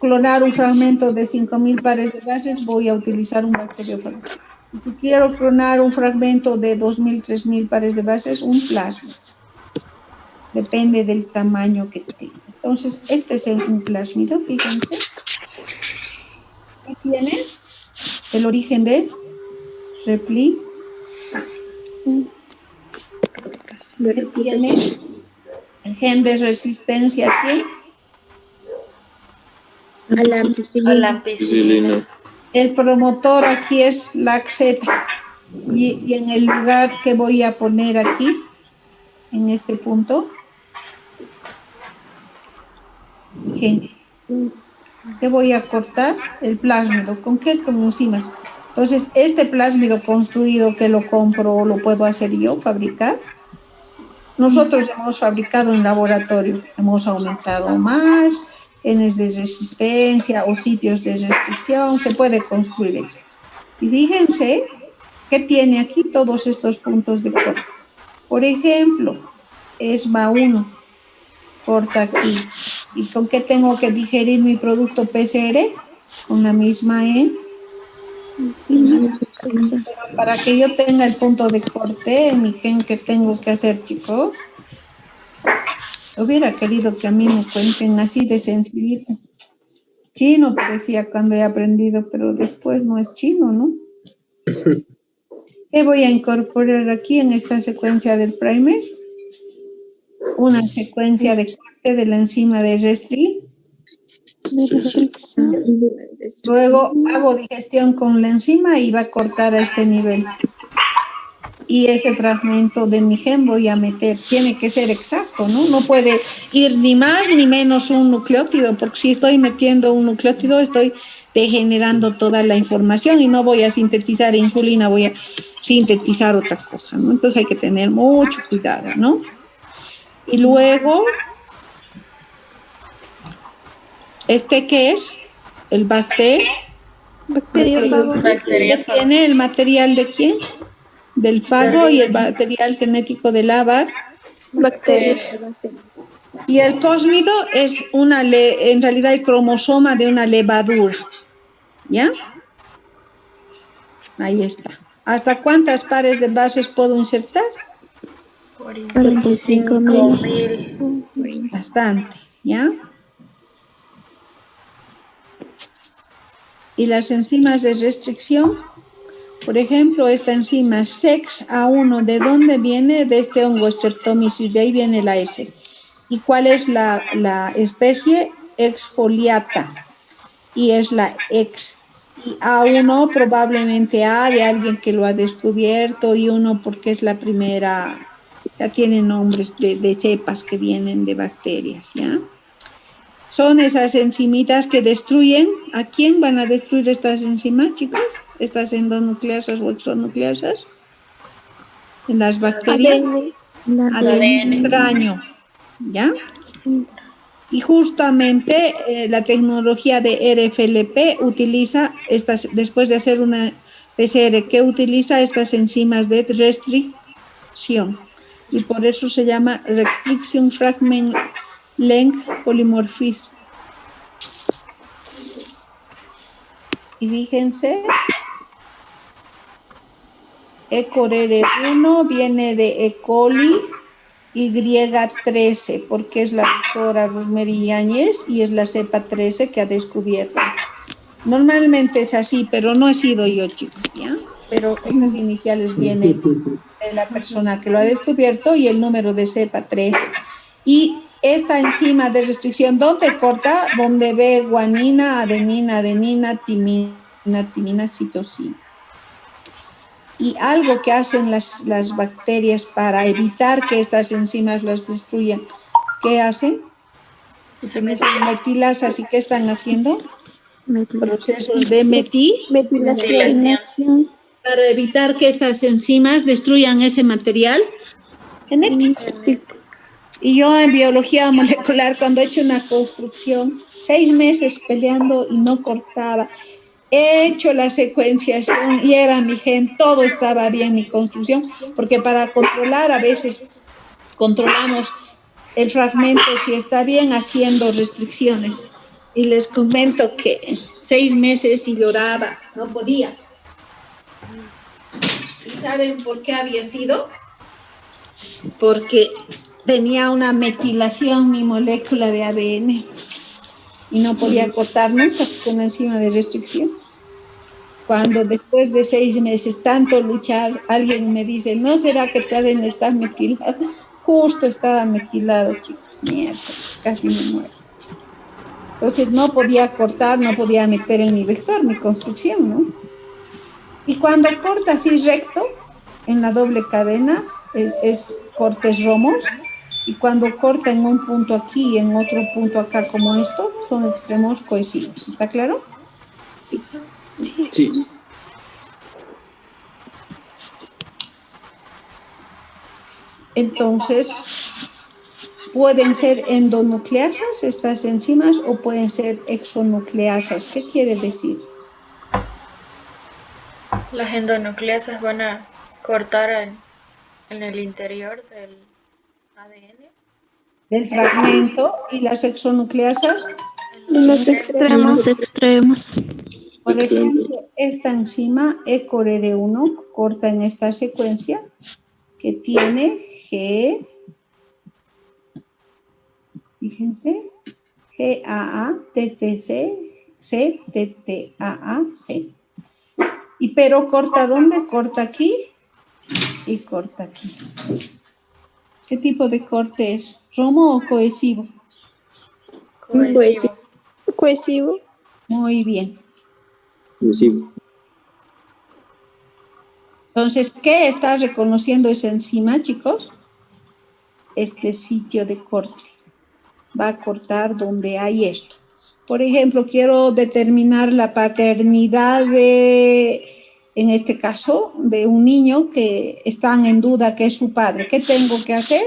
clonar un fragmento de 5000 pares de bases, voy a utilizar un bacteriófago. Si quiero clonar un fragmento de 2000, 3000 pares de bases, un plasma. Depende del tamaño que tenga. Entonces, este es un plásmido, fíjense. Aquí tiene el origen de De tiene gen de resistencia aquí. A la A ampicilina. la ampicilina. El promotor aquí es Laxeta. Y en el lugar que voy a poner aquí, en este punto, gen. ¿Qué voy a cortar? El plásmido. ¿Con qué? Con enzimas. Entonces, este plásmido construido que lo compro o lo puedo hacer yo, fabricar. Nosotros hemos fabricado en laboratorio, hemos aumentado más genes de resistencia o sitios de restricción, se puede construir eso. Y fíjense que tiene aquí todos estos puntos de corte. Por ejemplo, ESMA1, corta aquí. ¿Y con qué tengo que digerir mi producto PCR? Con la misma E. Para que yo tenga el punto de corte en mi gen, ¿qué tengo que hacer, chicos? Hubiera querido que a mí me cuenten así de sencillito. Chino parecía cuando he aprendido, pero después no es chino, ¿no? ¿Qué voy a incorporar aquí en esta secuencia del primer? Una secuencia de corte de la enzima de restricción. Luego hago digestión con la enzima y va a cortar a este nivel. Y ese fragmento de mi gen voy a meter, tiene que ser exacto, ¿no? No puede ir ni más ni menos un nucleótido, porque si estoy metiendo un nucleótido estoy degenerando toda la información y no voy a sintetizar insulina, voy a sintetizar otra cosa, ¿no? Entonces hay que tener mucho cuidado, ¿no? Y luego, ¿qué es? El Bacteriofago. ¿Qué tiene el material de quién? Del fago y el material genético de la Bacteria. Y el cósmido es en realidad el cromosoma de una levadura. ¿Ya? Ahí está. ¿Hasta cuántas pares de bases puedo insertar? 45.000. Bastante, ¿ya? Y las enzimas de restricción, por ejemplo, esta enzima SEX-A1, ¿de dónde viene? De este hongo Streptomyces, de ahí viene la S. ¿Y cuál es la especie? Exfoliata. Y es la ex. Y A1 probablemente A de alguien que lo ha descubierto y 1 porque es la primera, ya tiene nombres de cepas que vienen de bacterias, ¿ya? Son esas enzimitas que destruyen. ¿A quién van a destruir estas enzimas, chicos? Estas endonucleasas o exonucleasas. En las bacterias. ADN. Extraño, ¿ya? Y justamente la tecnología de RFLP utiliza estas, después de hacer una PCR, que utiliza estas enzimas de restricción. Y por eso se llama Restriction Fragment Length Polymorphism. Y fíjense, ECORR1 viene de E. coli Y13, porque es la doctora Rosemary Yáñez y es la cepa 13 que ha descubierto. Normalmente es así, pero no he sido yo, chicos, ¿ya? Pero estas iniciales vienen de la persona que lo ha descubierto y el número de cepa 13. Y esta enzima de restricción, ¿dónde corta? Donde ve guanina, adenina, timina, citosina. Y algo que hacen las bacterias para evitar que estas enzimas las destruyan, ¿qué hacen? Metilasas, ¿y qué están haciendo? Procesos de Metilación. para evitar que estas enzimas destruyan ese material genético. Y yo en biología molecular, cuando he hecho una construcción, 6 meses peleando y no cortaba. He hecho la secuenciación y era mi gen, todo estaba bien, mi construcción, porque para controlar a veces controlamos el fragmento si está bien haciendo restricciones. Y les comento que 6 meses y lloraba, no podía. ¿Y saben por qué había sido? Porque tenía una metilación mi molécula de ADN y no podía cortar nunca con la enzima de restricción. Cuando después de 6 meses tanto luchar, alguien me dice, ¿no será que tu ADN está metilado? Justo estaba metilado, chicos. Mierda, casi me muero. Entonces no podía cortar, no podía meter en mi vector, mi construcción, ¿no? Y cuando corta así recto, en la doble cadena, es cortes romos. Y cuando corta en un punto aquí y en otro punto acá como esto, son extremos cohesivos. ¿Está claro? Sí. Sí. Entonces, pueden ser endonucleasas estas enzimas o pueden ser exonucleasas. ¿Qué quiere decir? Las endonucleasas van a cortar en el interior del ADN. Del fragmento, y las exonucleasas, Los más extremos. Extremos. por ejemplo, esta enzima ECORR1 corta en esta secuencia que tiene G, fíjense, GAA, TTC, C, TTAA, C. Y pero corta ¿dónde? Corta aquí y corta aquí. ¿Qué tipo de corte es? ¿Romo o cohesivo? Cohesivo. Cohesivo. Muy bien. Sí. Entonces, ¿qué está reconociendo esa enzima, chicos? Este sitio de corte. Va a cortar donde hay esto. Por ejemplo, quiero determinar la paternidad de, en este caso, de un niño que están en duda que es su padre. ¿Qué tengo que hacer?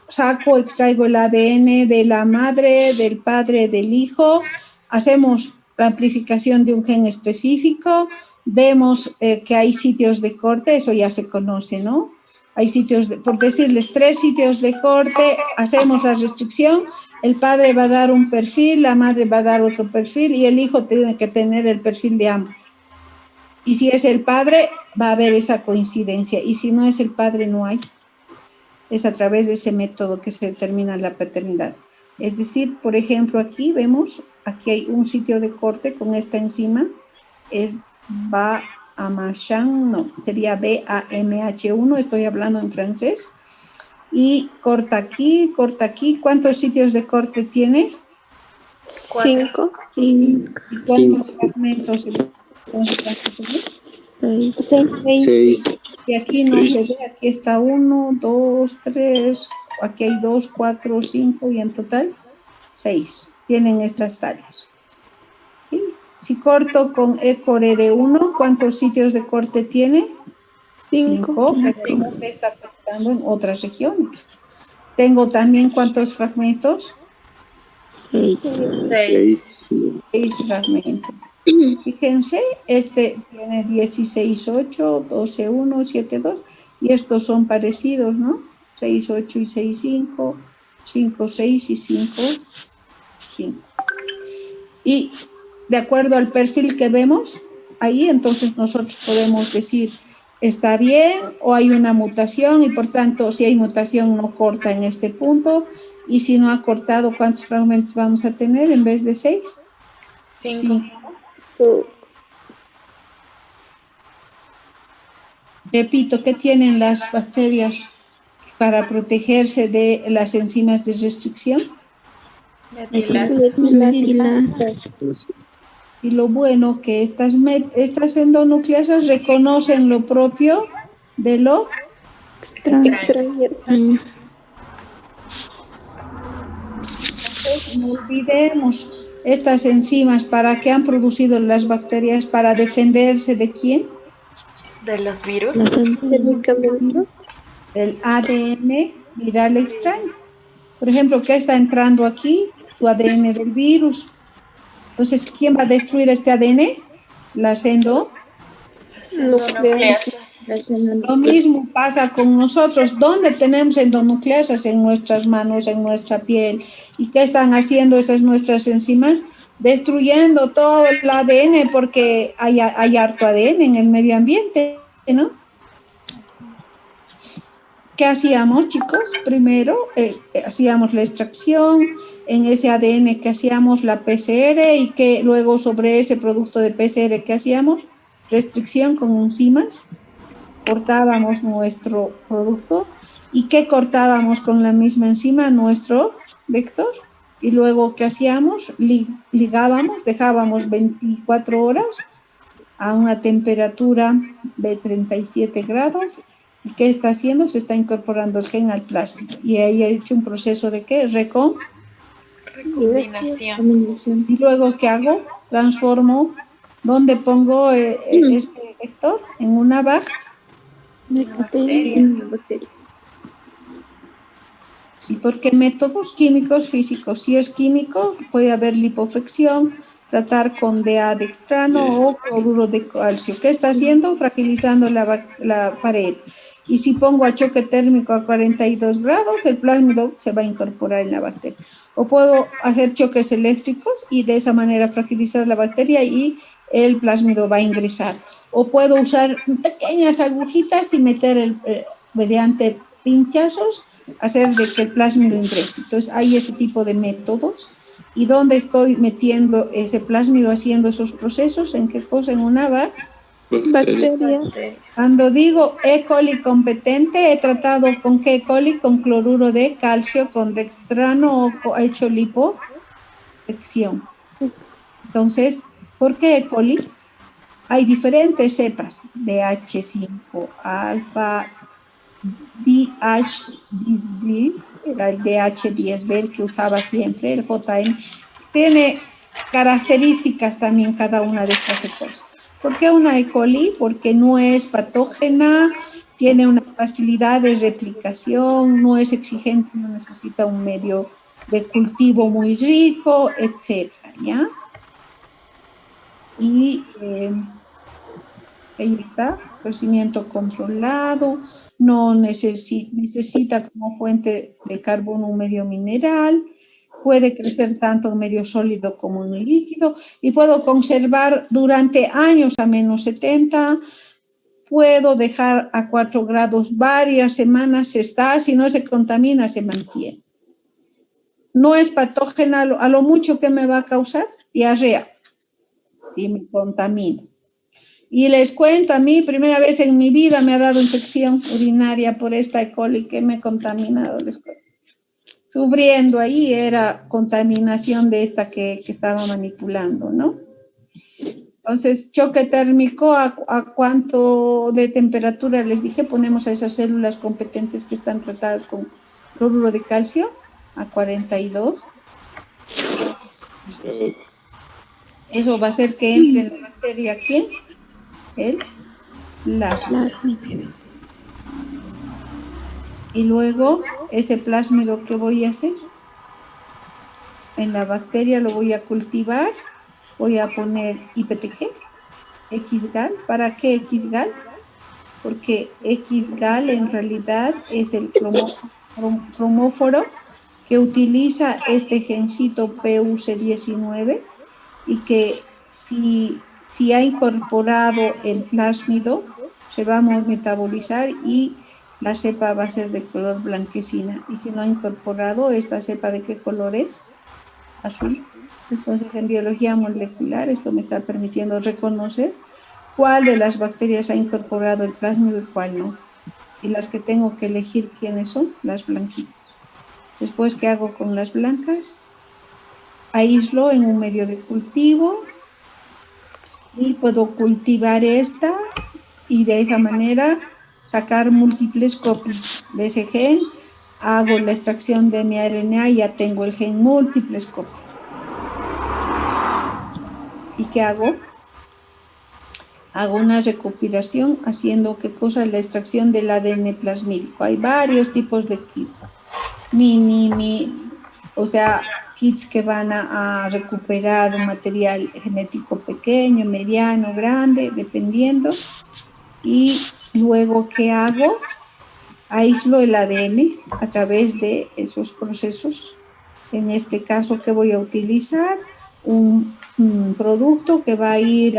Saco, extraigo el ADN de la madre, del padre, del hijo, hacemos la amplificación de un gen específico, vemos que hay sitios de corte, eso ya se conoce, ¿no? Hay sitios, por decirles 3 sitios de corte, hacemos la restricción, el padre va a dar un perfil, la madre va a dar otro perfil y el hijo tiene que tener el perfil de ambos. Y si es el padre, va a haber esa coincidencia, y si no es el padre, no hay. Es a través de ese método que se determina la paternidad. Es decir, por ejemplo, aquí vemos, aquí hay un sitio de corte con esta enzima, es BAMH1, no, sería BAMH1, estoy hablando en francés, y corta aquí, ¿cuántos sitios de corte tiene? 5. ¿Y cuántos fragmentos? Seis. 6. Y aquí no se ve, aquí está 1, 2, 3, aquí hay 2, 4, 5 y en total 6. Tienen estas tallas. ¿Sí? Si corto con ECORR1, ¿cuántos sitios de corte tiene? 5, pero no me está afectando en otras regiones. Tengo también ¿cuántos fragmentos? 6. 6. 6 fragmentos. Fíjense, este tiene 16, 8, 12, 1, 7, 2, y estos son parecidos, ¿no? 6, 8 y 6, 5, 5, 6 y 5, 5. Y de acuerdo al perfil que vemos, ahí entonces nosotros podemos decir, está bien o hay una mutación y por tanto, si hay mutación no corta en este punto, y si no ha cortado, ¿cuántos fragmentos vamos a tener en vez de 6? 5. Repito, ¿qué tienen las bacterias para protegerse de las enzimas de restricción? Y lo bueno que estas endonucleasas reconocen lo propio de lo Extraño. no olvidemos estas enzimas. ¿Para qué han producido las bacterias? ¿Para defenderse de quién? De los virus. Del ADN viral extraño. Por ejemplo, ¿qué está entrando aquí? Su ADN del virus. Entonces, ¿quién va a destruir este ADN? Las Endonucleasas. Lo mismo pasa con nosotros. ¿Dónde tenemos endonucleasas? En nuestras manos, en nuestra piel. ¿Y qué están haciendo esas nuestras enzimas? Destruyendo todo el ADN porque hay harto ADN en el medio ambiente, ¿no? ¿Qué hacíamos, chicos? Primero hacíamos la extracción, en ese ADN que hacíamos la PCR y que luego sobre ese producto de PCR que hacíamos, restricción con enzimas, cortábamos nuestro producto ¿Y qué cortábamos con la misma enzima? Nuestro vector. Y luego, ¿qué hacíamos? Ligábamos, dejábamos 24 horas a una temperatura de 37 grados. ¿Y qué está haciendo? Se está incorporando el gen al plásmido. Y ahí ha hecho un proceso de ¿qué? Recombinación. Y luego, ¿qué hago? Transformo. ¿Dónde pongo este vector? En una Bacteria. Bacteria. ¿Y por qué métodos químicos, físicos? Si es químico, puede haber lipofección, tratar con dextrano o cloruro de calcio. ¿Qué está haciendo? Fragilizando la pared. Y si pongo a choque térmico a 42 grados, el plásmido se va a incorporar en la bacteria. O puedo hacer choques eléctricos y de esa manera fragilizar la bacteria y el plásmido va a ingresar. O puedo usar pequeñas agujitas y meter mediante pinchazos, hacer de que el plásmido ingrese. Entonces hay ese tipo de métodos. ¿Y dónde estoy metiendo ese plásmido haciendo esos procesos? ¿En qué cosa? En una Bacteria. Cuando digo E. coli competente, he tratado con qué E. coli, con cloruro de calcio, con dextrano o he hecho lipofección. Entonces, ¿por qué E. coli? Hay diferentes cepas, DH5 alfa, DH10B, era el DH10B el que usaba siempre, el JM. Tiene características también cada una de estas cepas. ¿Por qué una E. coli? Porque no es patógena, tiene una facilidad de replicación, no es exigente, no necesita un medio de cultivo muy rico, etcétera, ¿ya? Y ahí está, crecimiento controlado, no necesita como fuente de carbono un medio mineral, puede crecer tanto en medio sólido como en líquido y puedo conservar durante años a menos 70, puedo dejar a 4 grados varias semanas, si no se contamina, se mantiene. No es patógena, a lo mucho que me va a causar diarrea si me contamina. Y les cuento, a mí, primera vez en mi vida me ha dado infección urinaria por esta E. coli que me he contaminado. Les cuento. Sufriendo ahí, era contaminación de esta que estaba manipulando, ¿no? Entonces, choque térmico, ¿a cuánto de temperatura? Les dije, ponemos a esas células competentes que están tratadas con cloruro de calcio, a 42. Eso va a hacer que entre en la bacteria, ¿quién? El plásmido. Y luego, ese plásmido que voy a hacer, en la bacteria lo voy a cultivar, voy a poner IPTG, XGAL. ¿Para qué XGAL? Porque XGAL en realidad es el cromóforo que utiliza este gencito PUC19 y que si ha incorporado el plásmido, se va a metabolizar y la cepa va a ser de color blanquecina. Y si no ha incorporado, ¿esta cepa de qué color es? Azul. Entonces, en biología molecular, esto me está permitiendo reconocer cuál de las bacterias ha incorporado el plásmido y cuál no. Y las que tengo que elegir quiénes son, las blanquitas. Después, ¿qué hago con las blancas? Aíslo en un medio de cultivo y puedo cultivar esta y de esa manera sacar múltiples copias de ese gen. Hago la extracción de mi RNA y ya tengo el gen múltiples copias. ¿Y qué hago? Hago una recopilación haciendo ¿qué cosa? La extracción del ADN plasmídico. Hay varios tipos de kits. O sea, kits que van a recuperar un material genético pequeño, mediano, grande, dependiendo. Y luego, ¿qué hago? Aíslo el ADN a través de esos procesos. En este caso, ¿qué voy a utilizar? Un producto que va a ir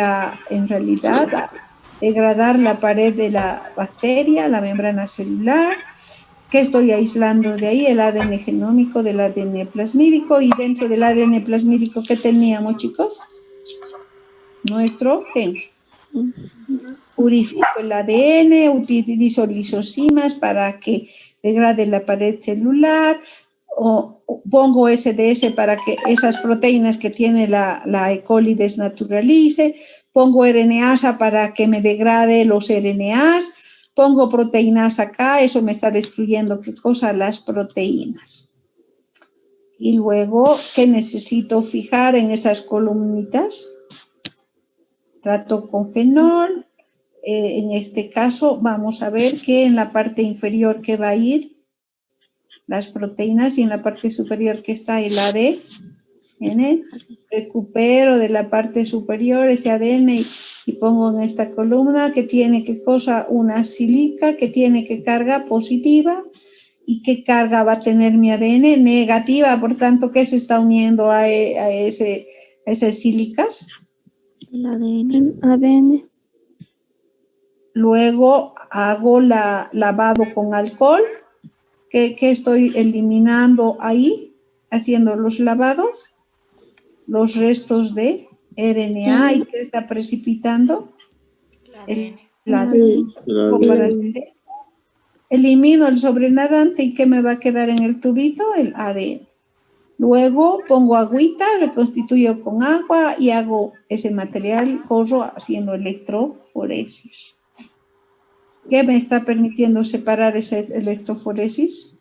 en realidad a degradar la pared de la bacteria, la membrana celular. ¿Qué estoy aislando de ahí? El ADN genómico del ADN plasmídico. Y dentro del ADN plasmídico, ¿qué teníamos, chicos? Nuestro gen. purifico el ADN, utilizo lisosimas para que degrade la pared celular, o pongo SDS para que esas proteínas que tiene la E. coli desnaturalice, pongo RNasa para que me degrade los RNAs, pongo proteínas acá, eso me está destruyendo, ¿qué cosa? Las proteínas. Y luego, ¿qué necesito fijar en esas columnitas? Trato con fenol. En este caso, vamos a ver que en la parte inferior que va a ir las proteínas y en la parte superior que está el ADN. Recupero de la parte superior ese ADN y pongo en esta columna que tiene ¿qué cosa? Una sílica que tiene que carga positiva. ¿Y qué carga va a tener mi ADN? Negativa, por tanto, ¿qué se está uniendo a esas sílicas? El ADN. Luego hago lavado con alcohol, que estoy eliminando ahí, haciendo los lavados, los restos de RNA, ¿y qué está precipitando? El ADN. Elimino el sobrenadante y ¿qué me va a quedar en el tubito? El ADN. Luego pongo agüita, reconstituyo con agua y hago ese material, corro haciendo electroforesis. ¿Qué me está permitiendo separar esa electroforesis?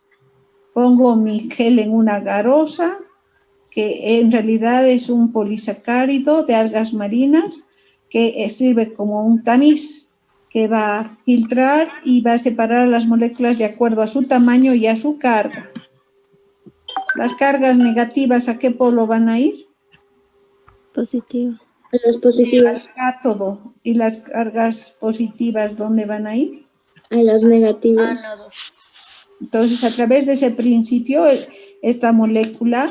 Pongo mi gel en una garosa, que en realidad es un polisacárido de algas marinas que sirve como un tamiz, que va a filtrar y va a separar las moléculas de acuerdo a su tamaño y a su carga. Las cargas negativas, ¿a qué polo van a ir? Positivo. Las positivas. Al cátodo. ¿Y las cargas positivas dónde van a ir? A las negativas. Ánodos. Entonces, a través de ese principio, esta molécula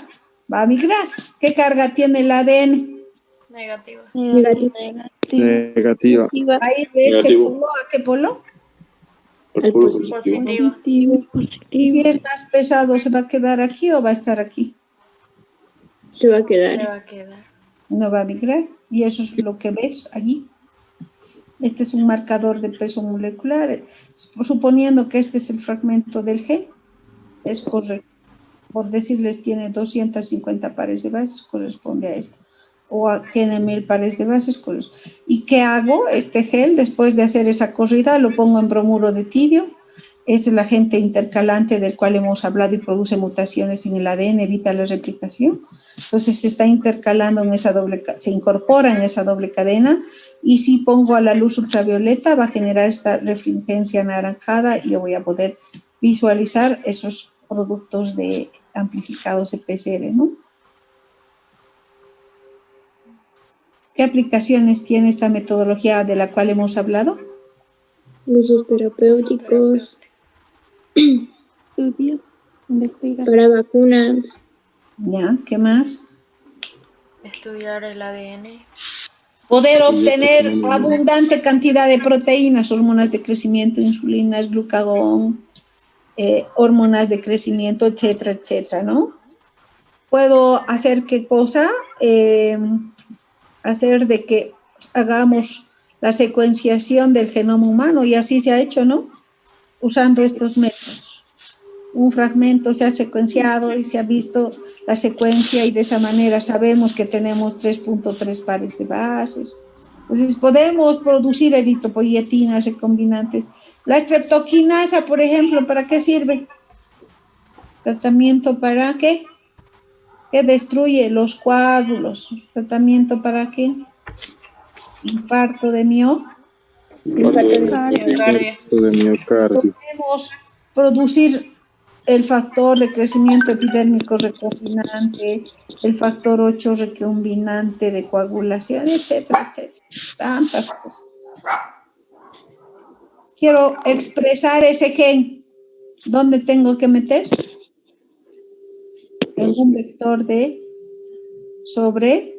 va a migrar. ¿Qué carga tiene el ADN? Negativa. Negativa. ¿Va a ir de este Negativo. polo a qué polo? Al polo positivo. Positiva. Y si es más pesado, ¿se va a quedar aquí o va a estar aquí? Se va a Se quedar. va a quedar. No va a migrar. Y eso es lo que ves allí. Este es un marcador de peso molecular. Suponiendo que este es el fragmento del gen, es correcto. Por decirles, tiene 250 pares de bases, corresponde a esto. O tiene 1000 pares de bases. ¿Y qué hago? Este gel, después de hacer esa corrida, lo pongo en bromuro de tidio. Es el agente intercalante del cual hemos hablado y produce mutaciones en el ADN, evita la replicación. Entonces se está intercalando en esa se incorpora en esa doble cadena, y si pongo a la luz ultravioleta va a generar esta refulgencia anaranjada y yo voy a poder visualizar esos productos amplificados de PCR, ¿no? ¿Qué aplicaciones tiene esta metodología de la cual hemos hablado? Usos terapéuticos. Estudio. Investigación. Para vacunas. Ya, ¿qué más? Estudiar el ADN. Poder obtener abundante cantidad de proteínas, hormonas de crecimiento, insulinas, glucagón, hormonas de crecimiento, etcétera, etcétera, ¿no? Puedo hacer qué cosa, hacer de que hagamos la secuenciación del genoma humano, y así se ha hecho, ¿no? Usando estos métodos. Un fragmento se ha secuenciado y se ha visto la secuencia, y de esa manera sabemos que tenemos 3.3 pares de bases. Entonces podemos producir eritropoyetinas recombinantes. La estreptoquinasa, por ejemplo, ¿para qué sirve? ¿Tratamiento para qué? Que destruye los coágulos. ¿Tratamiento para qué? Infarto de miocardio. Miocardio. De miocardio. Podemos producir el factor de crecimiento epidérmico recombinante, el factor 8 recombinante de coagulación, etcétera, etcétera. Tantas cosas. Quiero expresar ese gen. ¿Dónde tengo que meter? En un vector de sobre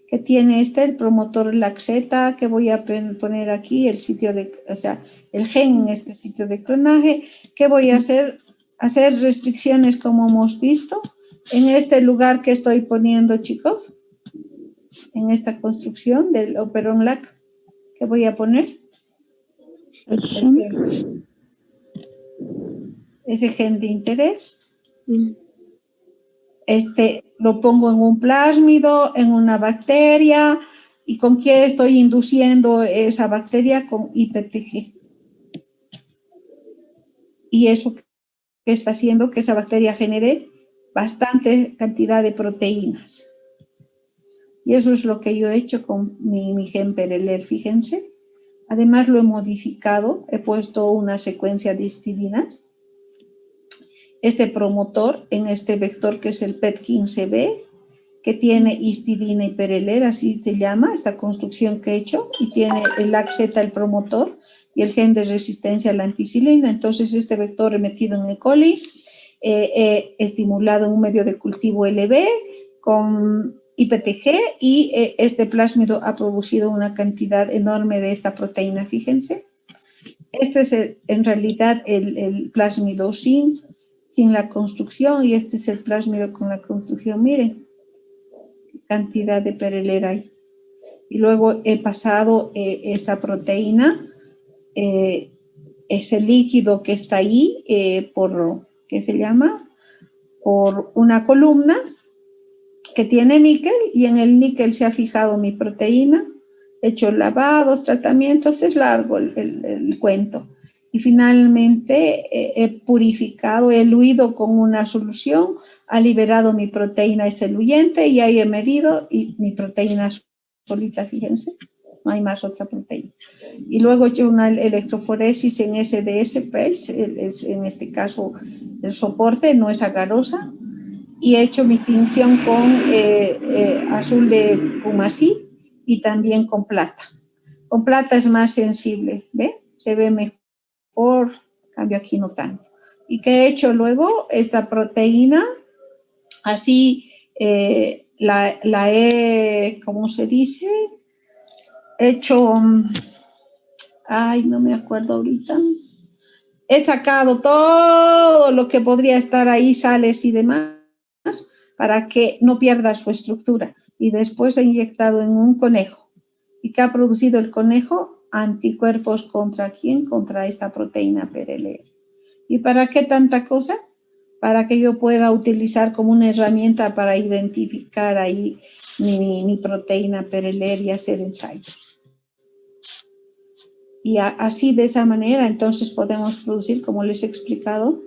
que tiene el promotor laxeta, que voy a poner aquí el sitio el gen en este sitio de clonaje. ¿Qué voy a hacer? Hacer restricciones como hemos visto en este lugar que estoy poniendo, chicos. en esta construcción del Operon LAC que voy a poner. El gen. Ese gen de interés. Mm. Lo pongo en un plásmido, en una bacteria. ¿Y con qué estoy induciendo esa bacteria? Con IPTG. Y eso que está haciendo que esa bacteria genere bastante cantidad de proteínas. Y eso es lo que yo he hecho con mi gen Pereler, fíjense. Además lo he modificado, he puesto una secuencia de histidinas. Este promotor en este vector que es el PET15B, que tiene histidina y Pereler, así se llama esta construcción que he hecho, y tiene el LAC-Z, el promotor, y el gen de resistencia a la ampicilina. Entonces este vector he metido en E. coli, estimulado en un medio de cultivo LB con IPTG y este plásmido ha producido una cantidad enorme de esta proteína, fíjense. Este es en realidad el plásmido sin la construcción y este es el plásmido con la construcción. Miren qué cantidad de Pereler hay. Y luego he pasado esta proteína, ese líquido que está ahí ¿qué se llama? Por una columna que tiene níquel y en el níquel se ha fijado mi proteína, he hecho lavados, tratamientos, es largo el cuento. Y finalmente he purificado, he eluido con una solución, ha liberado mi proteína ese eluyente y ahí he medido y mi proteína solita, fíjense, no hay más otra proteína. Y luego he hecho una electroforesis en SDS, pues, en este caso el soporte, no es agarosa, y he hecho mi tinción con azul de Kumasí y también con plata. Con plata es más sensible, ¿ve? Se ve mejor, cambio aquí no tanto. ¿Y qué he hecho luego? Esta proteína, así la he, ¿cómo se dice? He hecho, ay, no me acuerdo ahorita. He sacado todo lo que podría estar ahí, sales y demás, para que no pierda su estructura. Y después he inyectado en un conejo. ¿Y qué ha producido el conejo? Anticuerpos ¿contra quién? Contra esta proteína Pereler. ¿Y para qué tanta cosa? Para que yo pueda utilizar como una herramienta para identificar ahí mi proteína Pereler y hacer ensayos. Y así, de esa manera, entonces podemos producir, como les he explicado,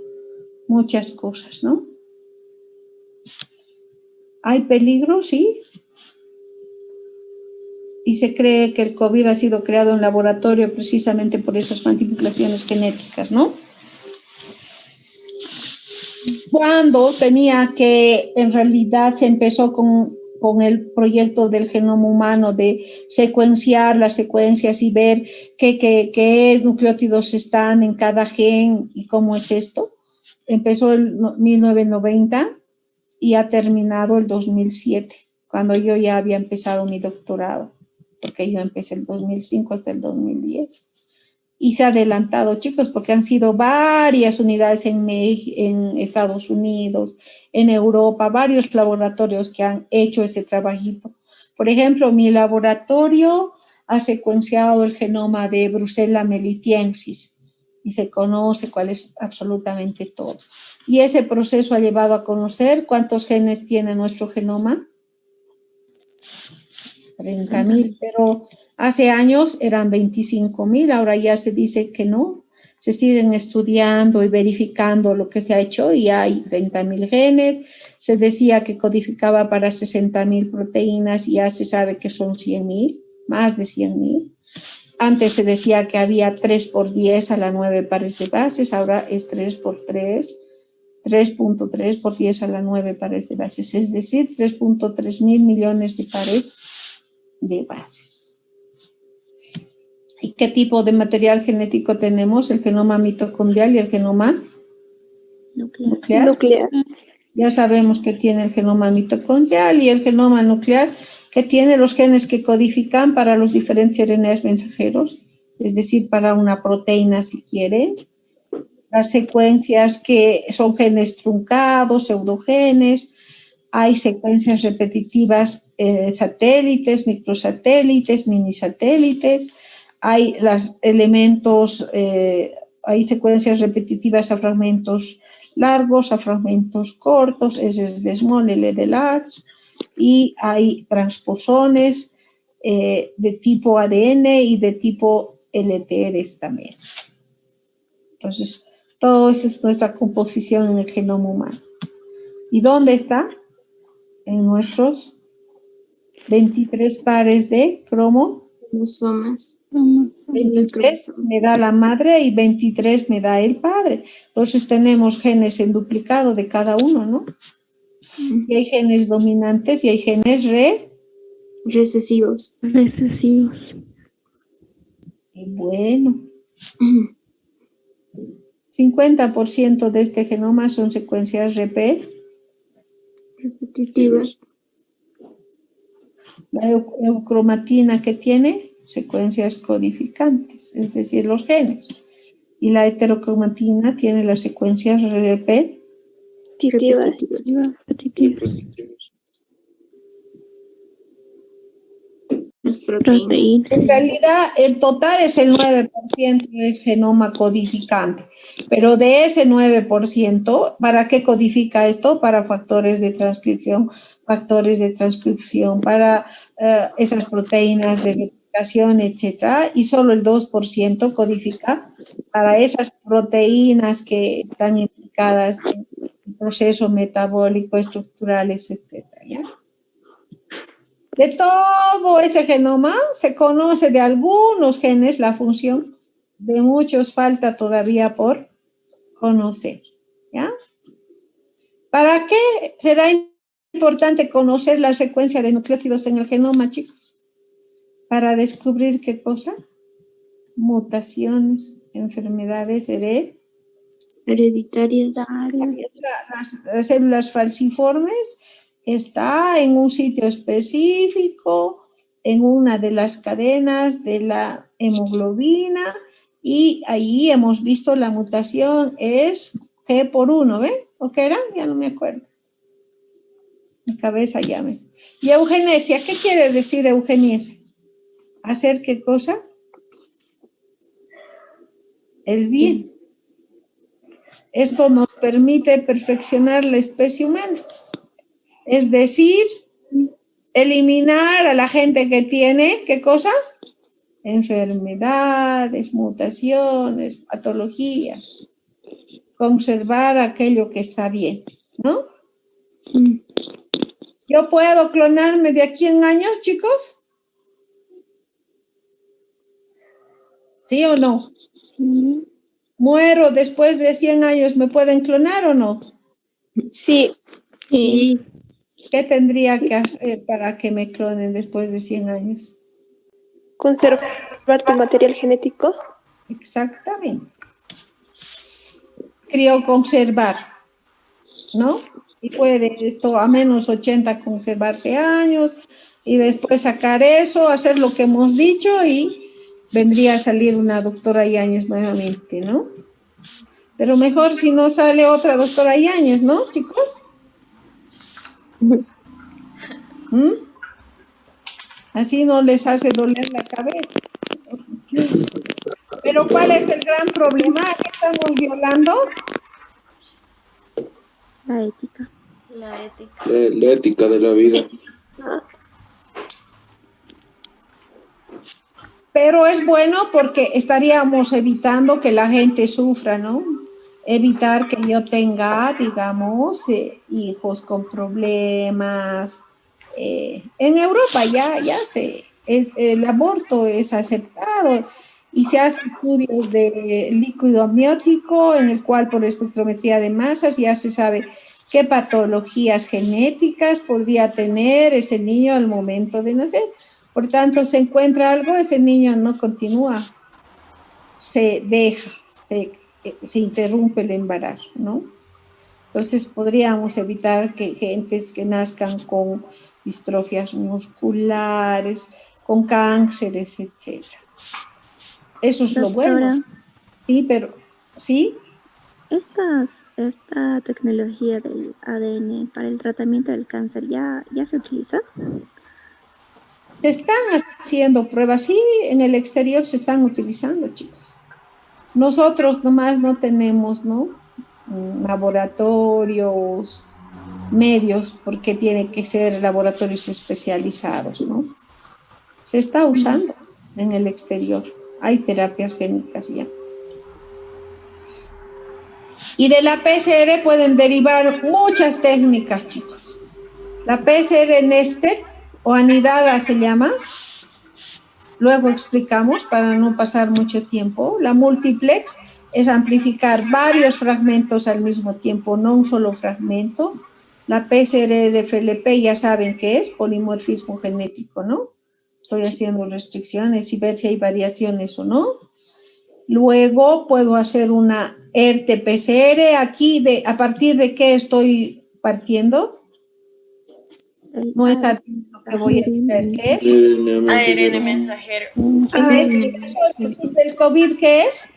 muchas cosas, ¿no? ¿Hay peligro? Sí. Y se cree que el COVID ha sido creado en laboratorio precisamente por esas manipulaciones genéticas, ¿no? Cuando tenía que, en realidad, se empezó con el proyecto del genoma humano de secuenciar las secuencias y ver qué nucleótidos están en cada gen y cómo es esto. Empezó en 1990 y ha terminado el 2007, cuando yo ya había empezado mi doctorado, porque yo empecé el 2005 hasta el 2010. Y se ha adelantado, chicos, porque han sido varias unidades en Estados Unidos, en Europa, varios laboratorios que han hecho ese trabajito. Por ejemplo, mi laboratorio ha secuenciado el genoma de Brucella melitiensis y se conoce cuál es absolutamente todo. Y ese proceso ha llevado a conocer cuántos genes tiene nuestro genoma. 30.000, pero hace años eran 25.000, ahora ya se dice que no, se siguen estudiando y verificando lo que se ha hecho y hay 30.000 genes, se decía que codificaba para 60.000 proteínas y ya se sabe que son 100.000, más de 100.000. Antes se decía que había 3 por 10 a la 9 pares de bases, ahora es 3 por 3, 3.3 por 10 a la 9 pares de bases, es decir, 3.3 mil millones de pares de bases. ¿Y qué tipo de material genético tenemos? El genoma mitocondrial y el genoma nuclear. Ya sabemos que tiene el genoma mitocondrial y el genoma nuclear, que tiene los genes que codifican para los diferentes RNAs mensajeros, es decir, para una proteína si quiere. Las secuencias que son genes truncados, pseudogenes, hay secuencias repetitivas, satélites, microsatélites, minisatélites, hay los elementos, hay secuencias repetitivas a fragmentos largos, a fragmentos cortos, S de small, L de large, y hay transposones de tipo ADN y de tipo LTRs también. Entonces, todo eso es nuestra composición en el genoma humano. ¿Y dónde está? En nuestros 23 pares de Cromosomas. 23 me da la madre y 23 me da el padre. Entonces tenemos genes en duplicado de cada uno, ¿no? Y hay genes dominantes y hay genes recesivos. Recesivos. Y bueno, 50% de este genoma son secuencias repetitivas. La eucromatina que tiene secuencias codificantes, es decir, los genes. Y la heterocromatina tiene las secuencias Repetitivas. Las proteínas. En realidad, el total es el 9% es genoma codificante, pero de ese 9%, ¿para qué codifica esto? Para factores de transcripción, para esas proteínas de replicación, etcétera, y solo el 2% codifica para esas proteínas que están implicadas en el proceso metabólico, estructurales, etcétera, ¿ya? De todo ese genoma se conoce de algunos genes la función, de muchos falta todavía por conocer, ¿ya? ¿Para qué será importante conocer la secuencia de nucleótidos en el genoma, chicos? Para descubrir qué cosa? Mutaciones, enfermedades hereditarias. Las células falciformes está en un sitio específico, en una de las cadenas de la hemoglobina, y ahí hemos visto la mutación es G por 1, ¿ven? ¿O qué era? Ya no me acuerdo. Mi cabeza ya me... Y eugenesia, ¿qué quiere decir eugenesia? ¿Hacer qué cosa? El bien. Esto nos permite perfeccionar la especie humana. Es decir, eliminar a la gente que tiene, ¿qué cosa? Enfermedades, mutaciones, patologías. Conservar aquello que está bien, ¿no? ¿Yo puedo clonarme de aquí en años, chicos? ¿Sí o no? ¿Muero después de 100 años? ¿Me pueden clonar o no? Sí. Sí. ¿Qué tendría que hacer para que me clonen después de 100 años? Conservar tu material genético. Exactamente. Crioconservar, ¿no? Y puede esto a menos 80 conservarse años y después sacar eso, hacer lo que hemos dicho y vendría a salir una doctora Yáñez nuevamente, ¿no? Pero mejor si no sale otra doctora Yáñez, ¿no, chicos? Así no les hace doler la cabeza. Pero ¿cuál es el gran problema? ¿Qué estamos violando? La ética. La ética. La ética de la vida. Pero es bueno porque estaríamos evitando que la gente sufra, ¿no? Evitar que yo tenga, digamos, hijos con problemas. En Europa el aborto es aceptado y se hacen estudios de líquido amniótico en el cual por espectrometría de masas ya se sabe qué patologías genéticas podría tener ese niño al momento de nacer. Por tanto, se encuentra algo, ese niño no continúa, se deja, se interrumpe el embarazo, ¿no? Entonces, podríamos evitar que gentes que nazcan con distrofias musculares, con cánceres, etc. Eso es lo bueno. Sí, pero, ¿sí? esta tecnología del ADN para el tratamiento del cáncer ya se utiliza. Se están haciendo pruebas, sí, en el exterior se están utilizando, chicos. Nosotros nomás no tenemos, ¿no? Laboratorios, medios, porque tienen que ser laboratorios especializados, ¿no? Se está usando en el exterior. Hay terapias génicas ya. Y de la PCR pueden derivar muchas técnicas, chicos. La PCR nested o anidada se llama. Luego explicamos para no pasar mucho tiempo. La multiplex es amplificar varios fragmentos al mismo tiempo, no un solo fragmento. La PCR-FLP ya saben qué es, polimorfismo genético, ¿no? Estoy haciendo restricciones y ver si hay variaciones o no. Luego puedo hacer una RT-PCR. Aquí, ¿a partir de qué estoy partiendo? No es a lo que voy a extraer, ¿qué es? ARN mensajero. En caso del COVID, ¿qué es?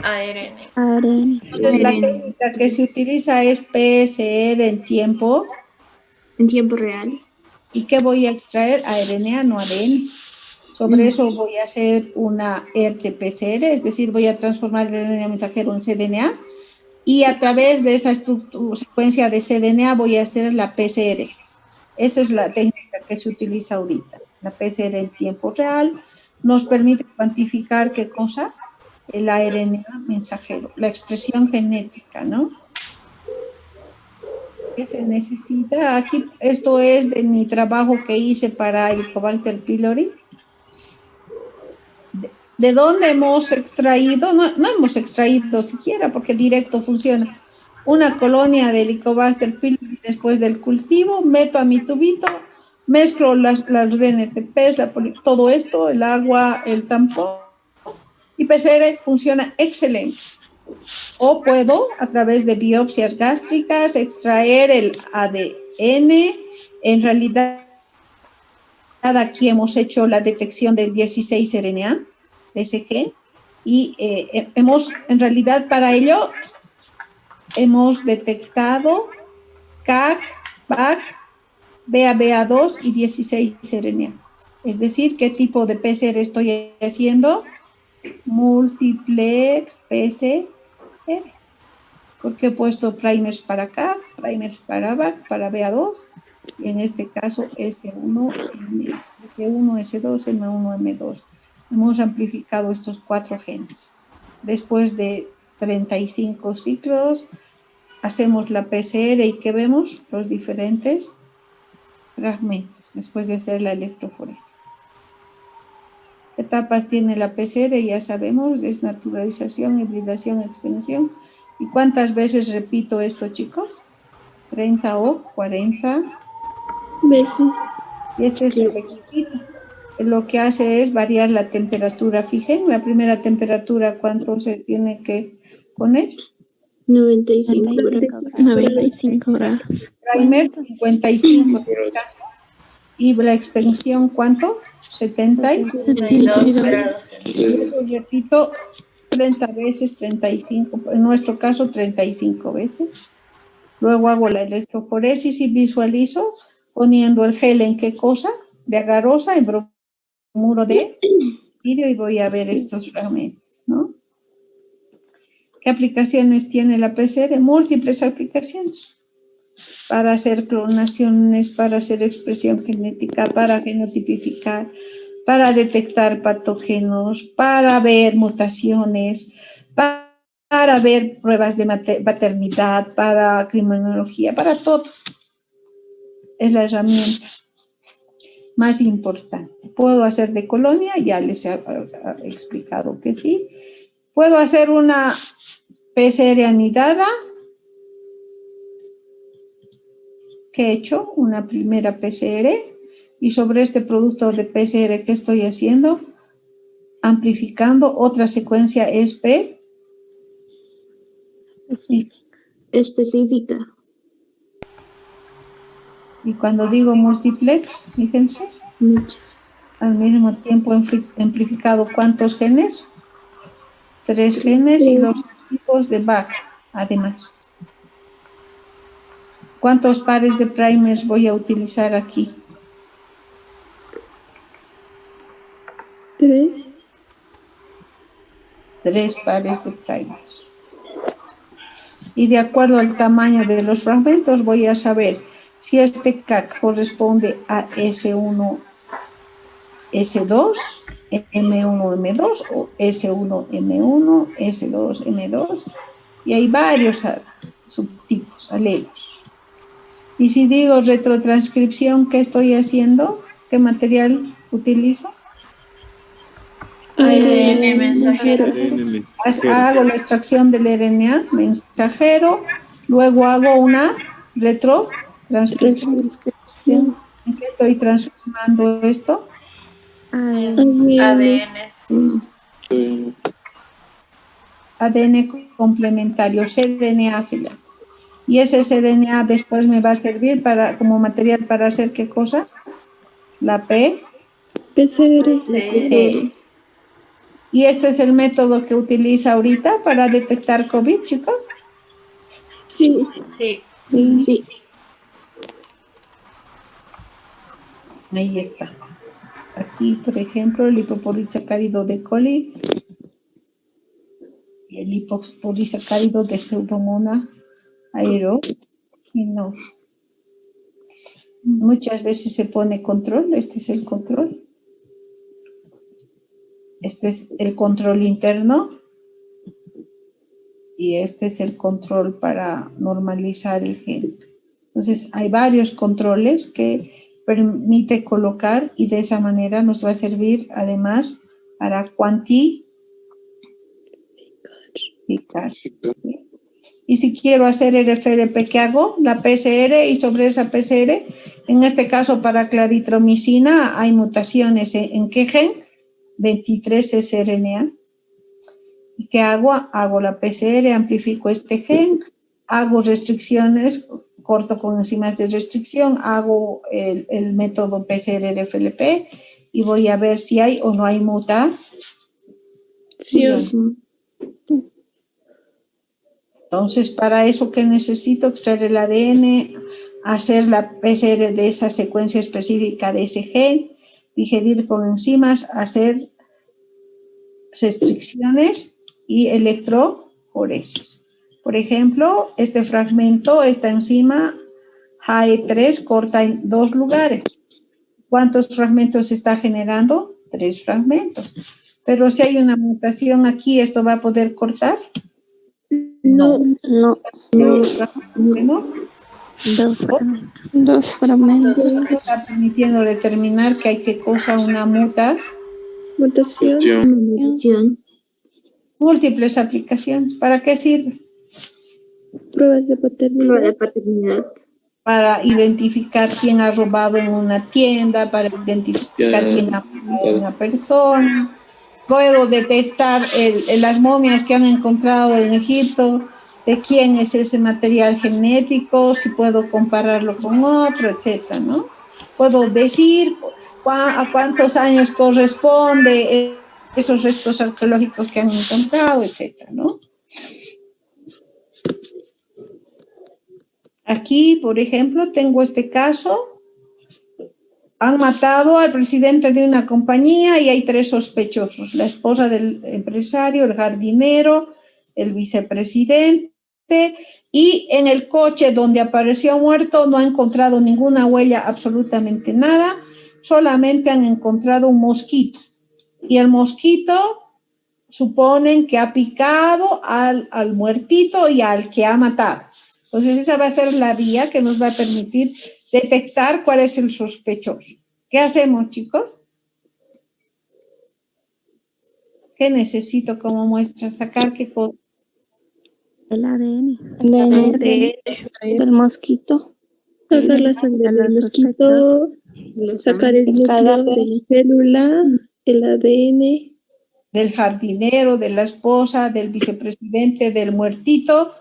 ARN. Entonces, la técnica que se utiliza es PCR en tiempo. En tiempo real. ¿Y qué voy a extraer? RNA, no ADN. Sobre eso voy a hacer una RT-PCR, es decir, voy a transformar el RNA mensajero en cDNA y a través de esa secuencia de cDNA voy a hacer la PCR. Esa es la técnica que se utiliza ahorita. La PCR en tiempo real nos permite cuantificar qué cosa, el ARN mensajero, la expresión genética, ¿no? ¿Qué se necesita? Aquí, esto es de mi trabajo que hice para Helicobacter pylori. ¿De dónde hemos extraído? No hemos extraído siquiera porque directo funciona. Una colonia de Helicobacter pylori después del cultivo, meto a mi tubito, mezclo las DNTPs, todo esto, el agua, el tampón, y PCR funciona excelente. O puedo, a través de biopsias gástricas, extraer el ADN. En realidad, aquí hemos hecho la detección del 16 RNA, SG, y en realidad para ello, hemos detectado CAC, BAC, BA2 y 16 RNA. Es decir, ¿qué tipo de PCR estoy haciendo? Multiplex PCR. Porque he puesto primers para CAC, primers para BAC, para BA2, y en este caso S1, S2, M1, M2. Hemos amplificado estos 4 genes. Después de 35 ciclos, hacemos la PCR y ¿qué vemos? Los diferentes fragmentos, después de hacer la electroforesis. ¿Qué etapas tiene la PCR? Ya sabemos, desnaturalización, hibridación, extensión. ¿Y cuántas veces repito esto, chicos? 30 o 40 veces. Y este es el requisito. Lo que hace es variar la temperatura. Fijen, la primera temperatura, ¿cuánto se tiene que poner? 95 grados. 95 grados. Primer, 55 en casa. ¿Y la extensión cuánto? 72 grados. Y eso repito 30 veces, 35, en nuestro caso 35 veces. Luego hago la electroforesis y visualizo poniendo el gel en qué cosa, de agarosa, en bromuro de vidrio, y voy a ver estos fragmentos, ¿no? ¿Qué aplicaciones tiene la PCR? Múltiples aplicaciones. Para hacer clonaciones, para hacer expresión genética, para genotipificar, para detectar patógenos, para ver mutaciones, para ver pruebas de paternidad, para criminología, para todo. Es la herramienta más importante. ¿Puedo hacer de colonia? Ya les he explicado que sí. ¿Puedo hacer una PCR anidada? ¿Qué he hecho? Una primera PCR. Y sobre este producto de PCR, ¿qué estoy haciendo? Amplificando otra secuencia específica. Y cuando digo multiplex, fíjense, Muchas. al mismo tiempo amplificado, ¿cuántos genes? 3 genes, y los tipos de back, además. ¿Cuántos pares de primers voy a utilizar aquí? 3. 3 pares de primers. Y de acuerdo al tamaño de los fragmentos voy a saber si este CAC corresponde a S1, S2, M1, M2 o S1, M1, S2, M2. Y hay varios subtipos, alelos. Y si digo retrotranscripción, ¿qué estoy haciendo? ¿Qué material utilizo? ADN mensajero. Hago la extracción del RNA mensajero, luego hago una retrotranscripción. ¿En qué estoy transformando esto? ADN. ADN complementario, cDNA se llama. Y ese cDNA después me va a servir como material para hacer ¿qué cosa? La PCR. ¿Y este es el método que utiliza ahorita para detectar COVID, chicos? Sí. Sí. Ahí está. Aquí, por ejemplo, el lipopolisacárido de coli y el lipopolisacárido de Pseudomonas aeruginosa. Muchas veces se pone control, este es el control. Este es el control interno y este es el control para normalizar el gen. Entonces, hay varios controles que permite colocar y de esa manera nos va a servir además para cuantificar. ¿Sí? Y si quiero hacer el FRP, ¿qué hago? La PCR y sobre esa PCR, en este caso para claritromicina hay mutaciones en qué gen? 23S-RNA. ¿Y qué hago? Hago la PCR, amplifico este gen, hago restricciones, corto con enzimas de restricción, hago el método PCR-FLP y voy a ver si hay o no hay mutación. Entonces, para eso, ¿qué necesito? Extraer el ADN, hacer la PCR de esa secuencia específica de ese gen, digerir con enzimas, hacer restricciones y electroforesis. Por ejemplo, este fragmento, esta enzima HAE3 corta en 2 lugares. ¿Cuántos fragmentos está generando? 3 fragmentos. Pero si hay una mutación aquí, ¿esto va a poder cortar? No. Dos fragmentos. Está permitiendo determinar que hay que cosa una Mutación. múltiples aplicaciones. ¿Para qué sirve? Pruebas de paternidad. Para identificar quién ha robado en una tienda, para identificar quién ha matado a una persona. Puedo detectar las momias que han encontrado en Egipto, de quién es ese material genético, si puedo compararlo con otro, etcétera, ¿no? Puedo decir a cuántos años corresponde esos restos arqueológicos que han encontrado, etcétera, ¿no? Aquí, por ejemplo, tengo este caso. Han matado al presidente de una compañía y hay 3 sospechosos. La esposa del empresario, el jardinero, el vicepresidente. Y en el coche donde apareció muerto no han encontrado ninguna huella, absolutamente nada. Solamente han encontrado un mosquito. Y el mosquito suponen que ha picado al muertito y al que ha matado. Entonces esa va a ser la vía que nos va a permitir detectar cuál es el sospechoso. ¿Qué hacemos, chicos? ¿Qué necesito como muestra? ¿Sacar qué cosa? El ADN. Del mosquito. Sacar la sangre del mosquito, sacar el núcleo de la célula, el ADN. Del jardinero, de la esposa, del vicepresidente, del muertito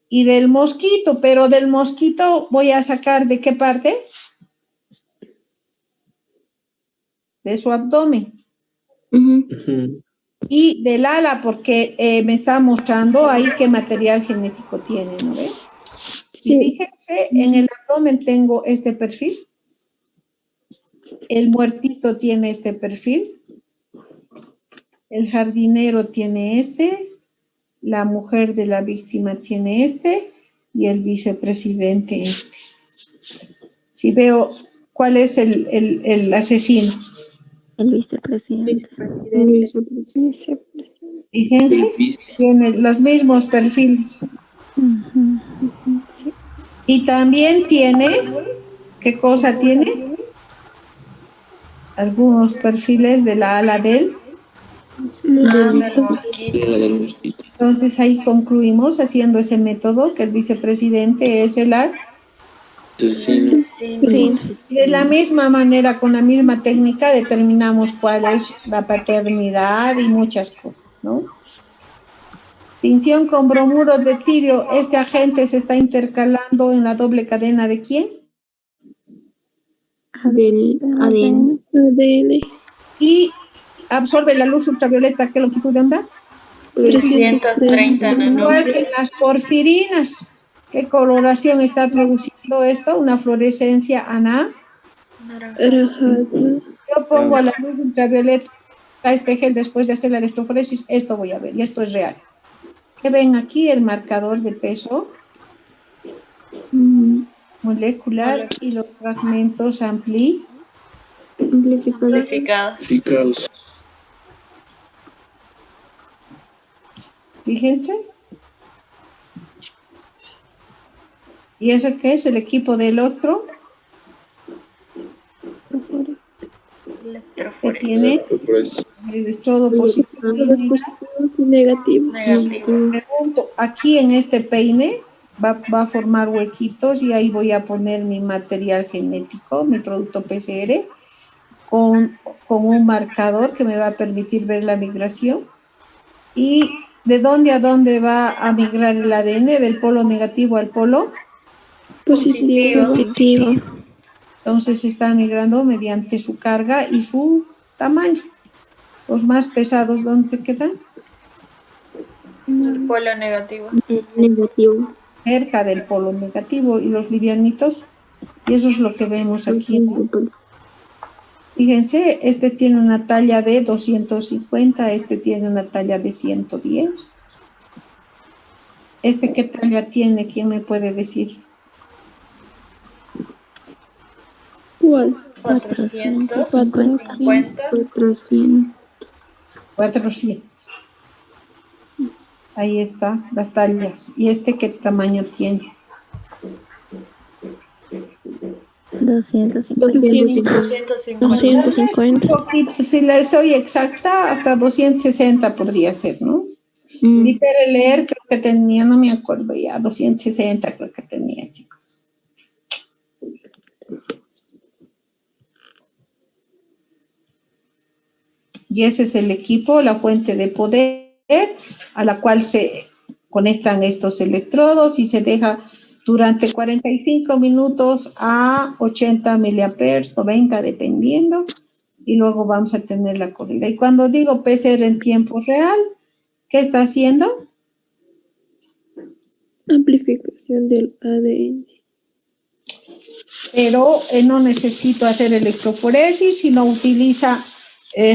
y del mosquito. Pero del mosquito voy a sacar ¿de qué parte? De su abdomen. y del ala, porque me está mostrando ahí qué material genético tiene, ¿no ve? Sí. Y fíjense, en el abdomen tengo este perfil, el muertito tiene este perfil, el jardinero tiene este, la mujer de la víctima tiene este, y el vicepresidente este. Si veo cuál es el asesino. El vicepresidente. Fíjense, tiene los mismos perfiles. Ujú. Y también tiene, ¿qué cosa tiene? Algunos perfiles de la ala del. Del mosquito. La del mosquito. Entonces ahí concluimos haciendo ese método que el vicepresidente es el Asesino. Sí. y de la misma manera, con la misma técnica, determinamos cuál es la paternidad y muchas cosas, ¿no? Tinción con bromuro de tirio. Este agente se está intercalando en la doble cadena ¿de quién? Del ADN. ADN. Y absorbe la luz ultravioleta. ¿Qué longitud de onda? 330 Igual nanómetros. que las porfirinas. ¿Qué coloración está produciendo esto? Una fluorescencia anaranjada. Anaranjada. Yo pongo a la luz ultravioleta a este gel después de hacer la electroforesis. Esto voy a ver, y esto es real. ¿Qué ven aquí? El marcador de peso molecular y los fragmentos Amplificador. Amplificados. Fíjense. ¿Y eso qué es? El equipo de electro que tiene el electrodo positivo Los positivos y negativos. Negativo. Pregunto, aquí en este peine va a formar huequitos y ahí voy a poner mi material genético, mi producto PCR, con un marcador que me va a permitir ver la migración. ¿Y de dónde a dónde va a migrar el ADN? Del polo negativo al polo Positivo. Entonces está migrando mediante su carga y su tamaño. Los más pesados, ¿dónde se quedan? El polo negativo. Negativo. Cerca del polo negativo, y los livianitos, y eso es lo que vemos aquí, ¿no? Fíjense, este tiene una talla de 250, este tiene una talla de 110. ¿Este qué talla tiene? ¿Quién me puede decir? ¿Cuál? 450. 400. Ahí está, las tallas. ¿Y este qué tamaño tiene? 250. Un poquito, si la soy exacta, hasta 260 podría ser, ¿no? Y para leer creo que tenía, no me acuerdo ya, 260 creo que tenía, chicos. Y ese es el equipo, la fuente de poder a la cual se conectan estos electrodos y se deja durante 45 minutos a 80 miliamperes, 90 dependiendo, y luego vamos a tener la corrida. Y cuando digo PCR en tiempo real, ¿qué está haciendo? Amplificación del ADN. Pero no necesito hacer electroforesis, sino utiliza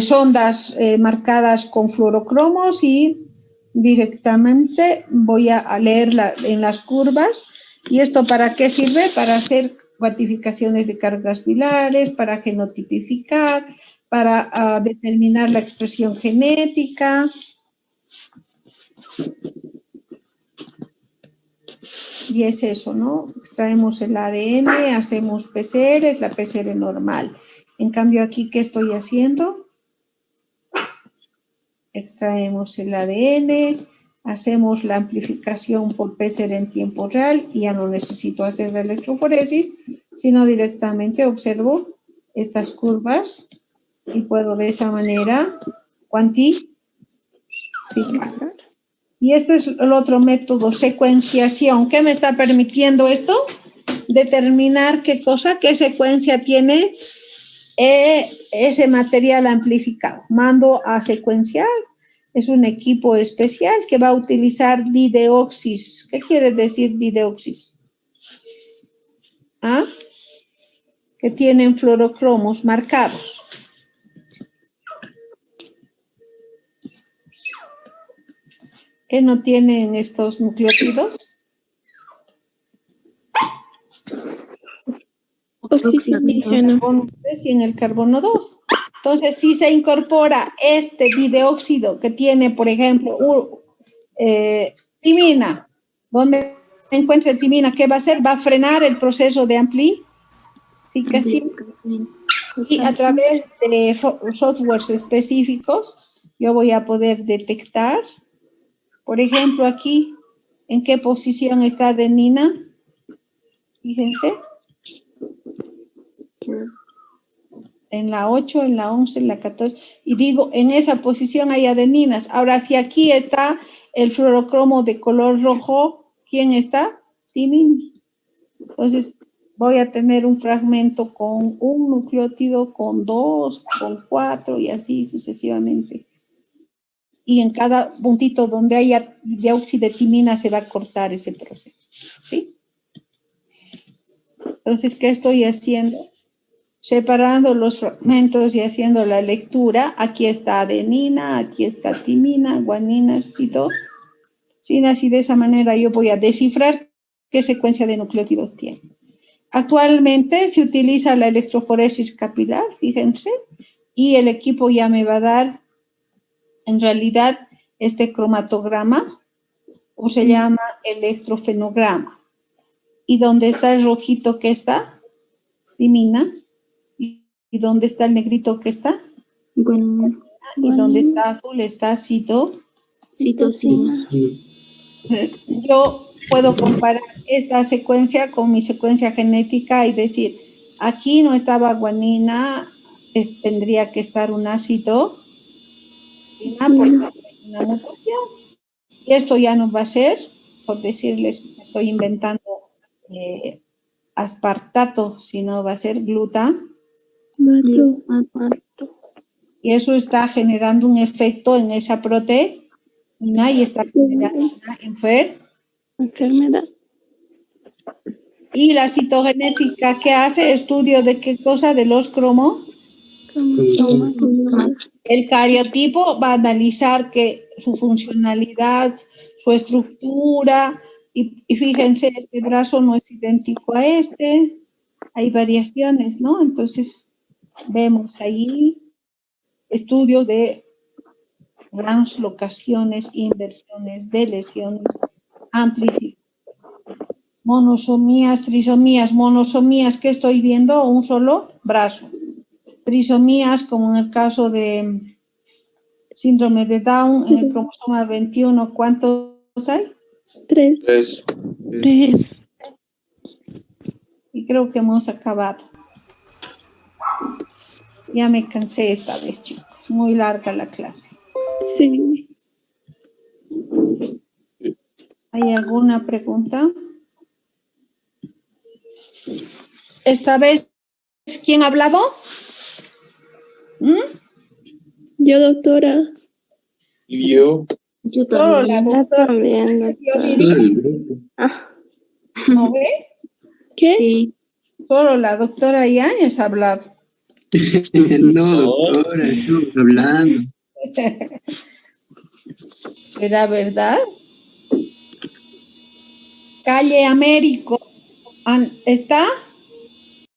sondas marcadas con fluorocromos y directamente voy a leerla en las curvas. ¿Y esto para qué sirve? Para hacer cuantificaciones de cargas vilares, para genotipificar, para determinar la expresión genética. Y es eso, ¿no? Extraemos el ADN, hacemos PCR, es la PCR normal. En cambio aquí, ¿qué estoy haciendo? Extraemos el ADN, hacemos la amplificación por PCR en tiempo real y ya no necesito hacer la electroforesis, sino directamente observo estas curvas y puedo de esa manera cuantificar. Y este es el otro método, secuenciación. ¿Qué me está permitiendo esto? Determinar qué cosa, qué secuencia tiene ese material amplificado. Mando a secuenciar Es un equipo especial que va a utilizar dideoxis. ¿Qué quiere decir dideoxis? ¿Ah? Que tienen fluorocromos marcados. ¿Qué no tienen estos nucleótidos? Oxígeno. Carbono 3 y en el carbono 2. Entonces, si se incorpora este dideóxido que tiene, por ejemplo, timina, donde se encuentre timina, ¿qué va a hacer? Va a frenar el proceso de amplificación. Y a través de softwares específicos, yo voy a poder detectar, por ejemplo, aquí, en qué posición está adenina. Fíjense. En la 8, en la 11, en la 14, y digo, en esa posición hay adeninas. Ahora, si aquí está el fluorocromo de color rojo, ¿quién está? Timina. Entonces, voy a tener un fragmento con un nucleótido, con 2, con 4, y así sucesivamente. Y en cada puntito donde haya dióxido de timina se va a cortar ese proceso, ¿sí? Entonces, ¿qué estoy haciendo? Separando los fragmentos y haciendo la lectura. Aquí está adenina, aquí está timina, guanina, citosina, y de esa manera yo voy a descifrar qué secuencia de nucleótidos tiene. Actualmente se utiliza la electroforesis capilar, fíjense, y el equipo ya me va a dar, en realidad, este cromatograma, o se llama electrofenograma. Y donde está el rojito que está, timina. ¿Y dónde está el negrito que está? Guanina. Y donde está azul está Citosina. Yo puedo comparar esta secuencia con mi secuencia genética y decir, aquí no estaba guanina, tendría que estar un ácido, porque hay una mutación. Y esto ya no va a ser, por decirles, estoy inventando aspartato, sino va a ser glutamato. Y eso está generando un efecto en esa proteína y está generando una Enfermedad. Y la citogenética, ¿qué hace? Estudio de qué cosa, de los El cariotipo va a analizar que su funcionalidad, su estructura, y fíjense, este brazo no es idéntico a este, hay variaciones, ¿no? Entonces, vemos ahí estudios de translocaciones, inversiones, deleciones, amplificaciones, monosomías, trisomías, monosomías, ¿qué estoy viendo? Un solo brazo. Trisomías, como en el caso de síndrome de Down, en el cromosoma 21, ¿cuántos hay? 3. Y creo que hemos acabado. Ya me cansé esta vez, chicos. Muy larga la clase. Sí. ¿Hay alguna pregunta? Esta vez, ¿quién ha hablado? Yo, doctora. Yo. Yo Solo la también. doctora. Yo diría, ¿no ve? ¿Qué? Sí. Solo la doctora Yáñez ha hablado. No, doctora, estamos hablando. ¿Será verdad? Calle Américo. ¿Está?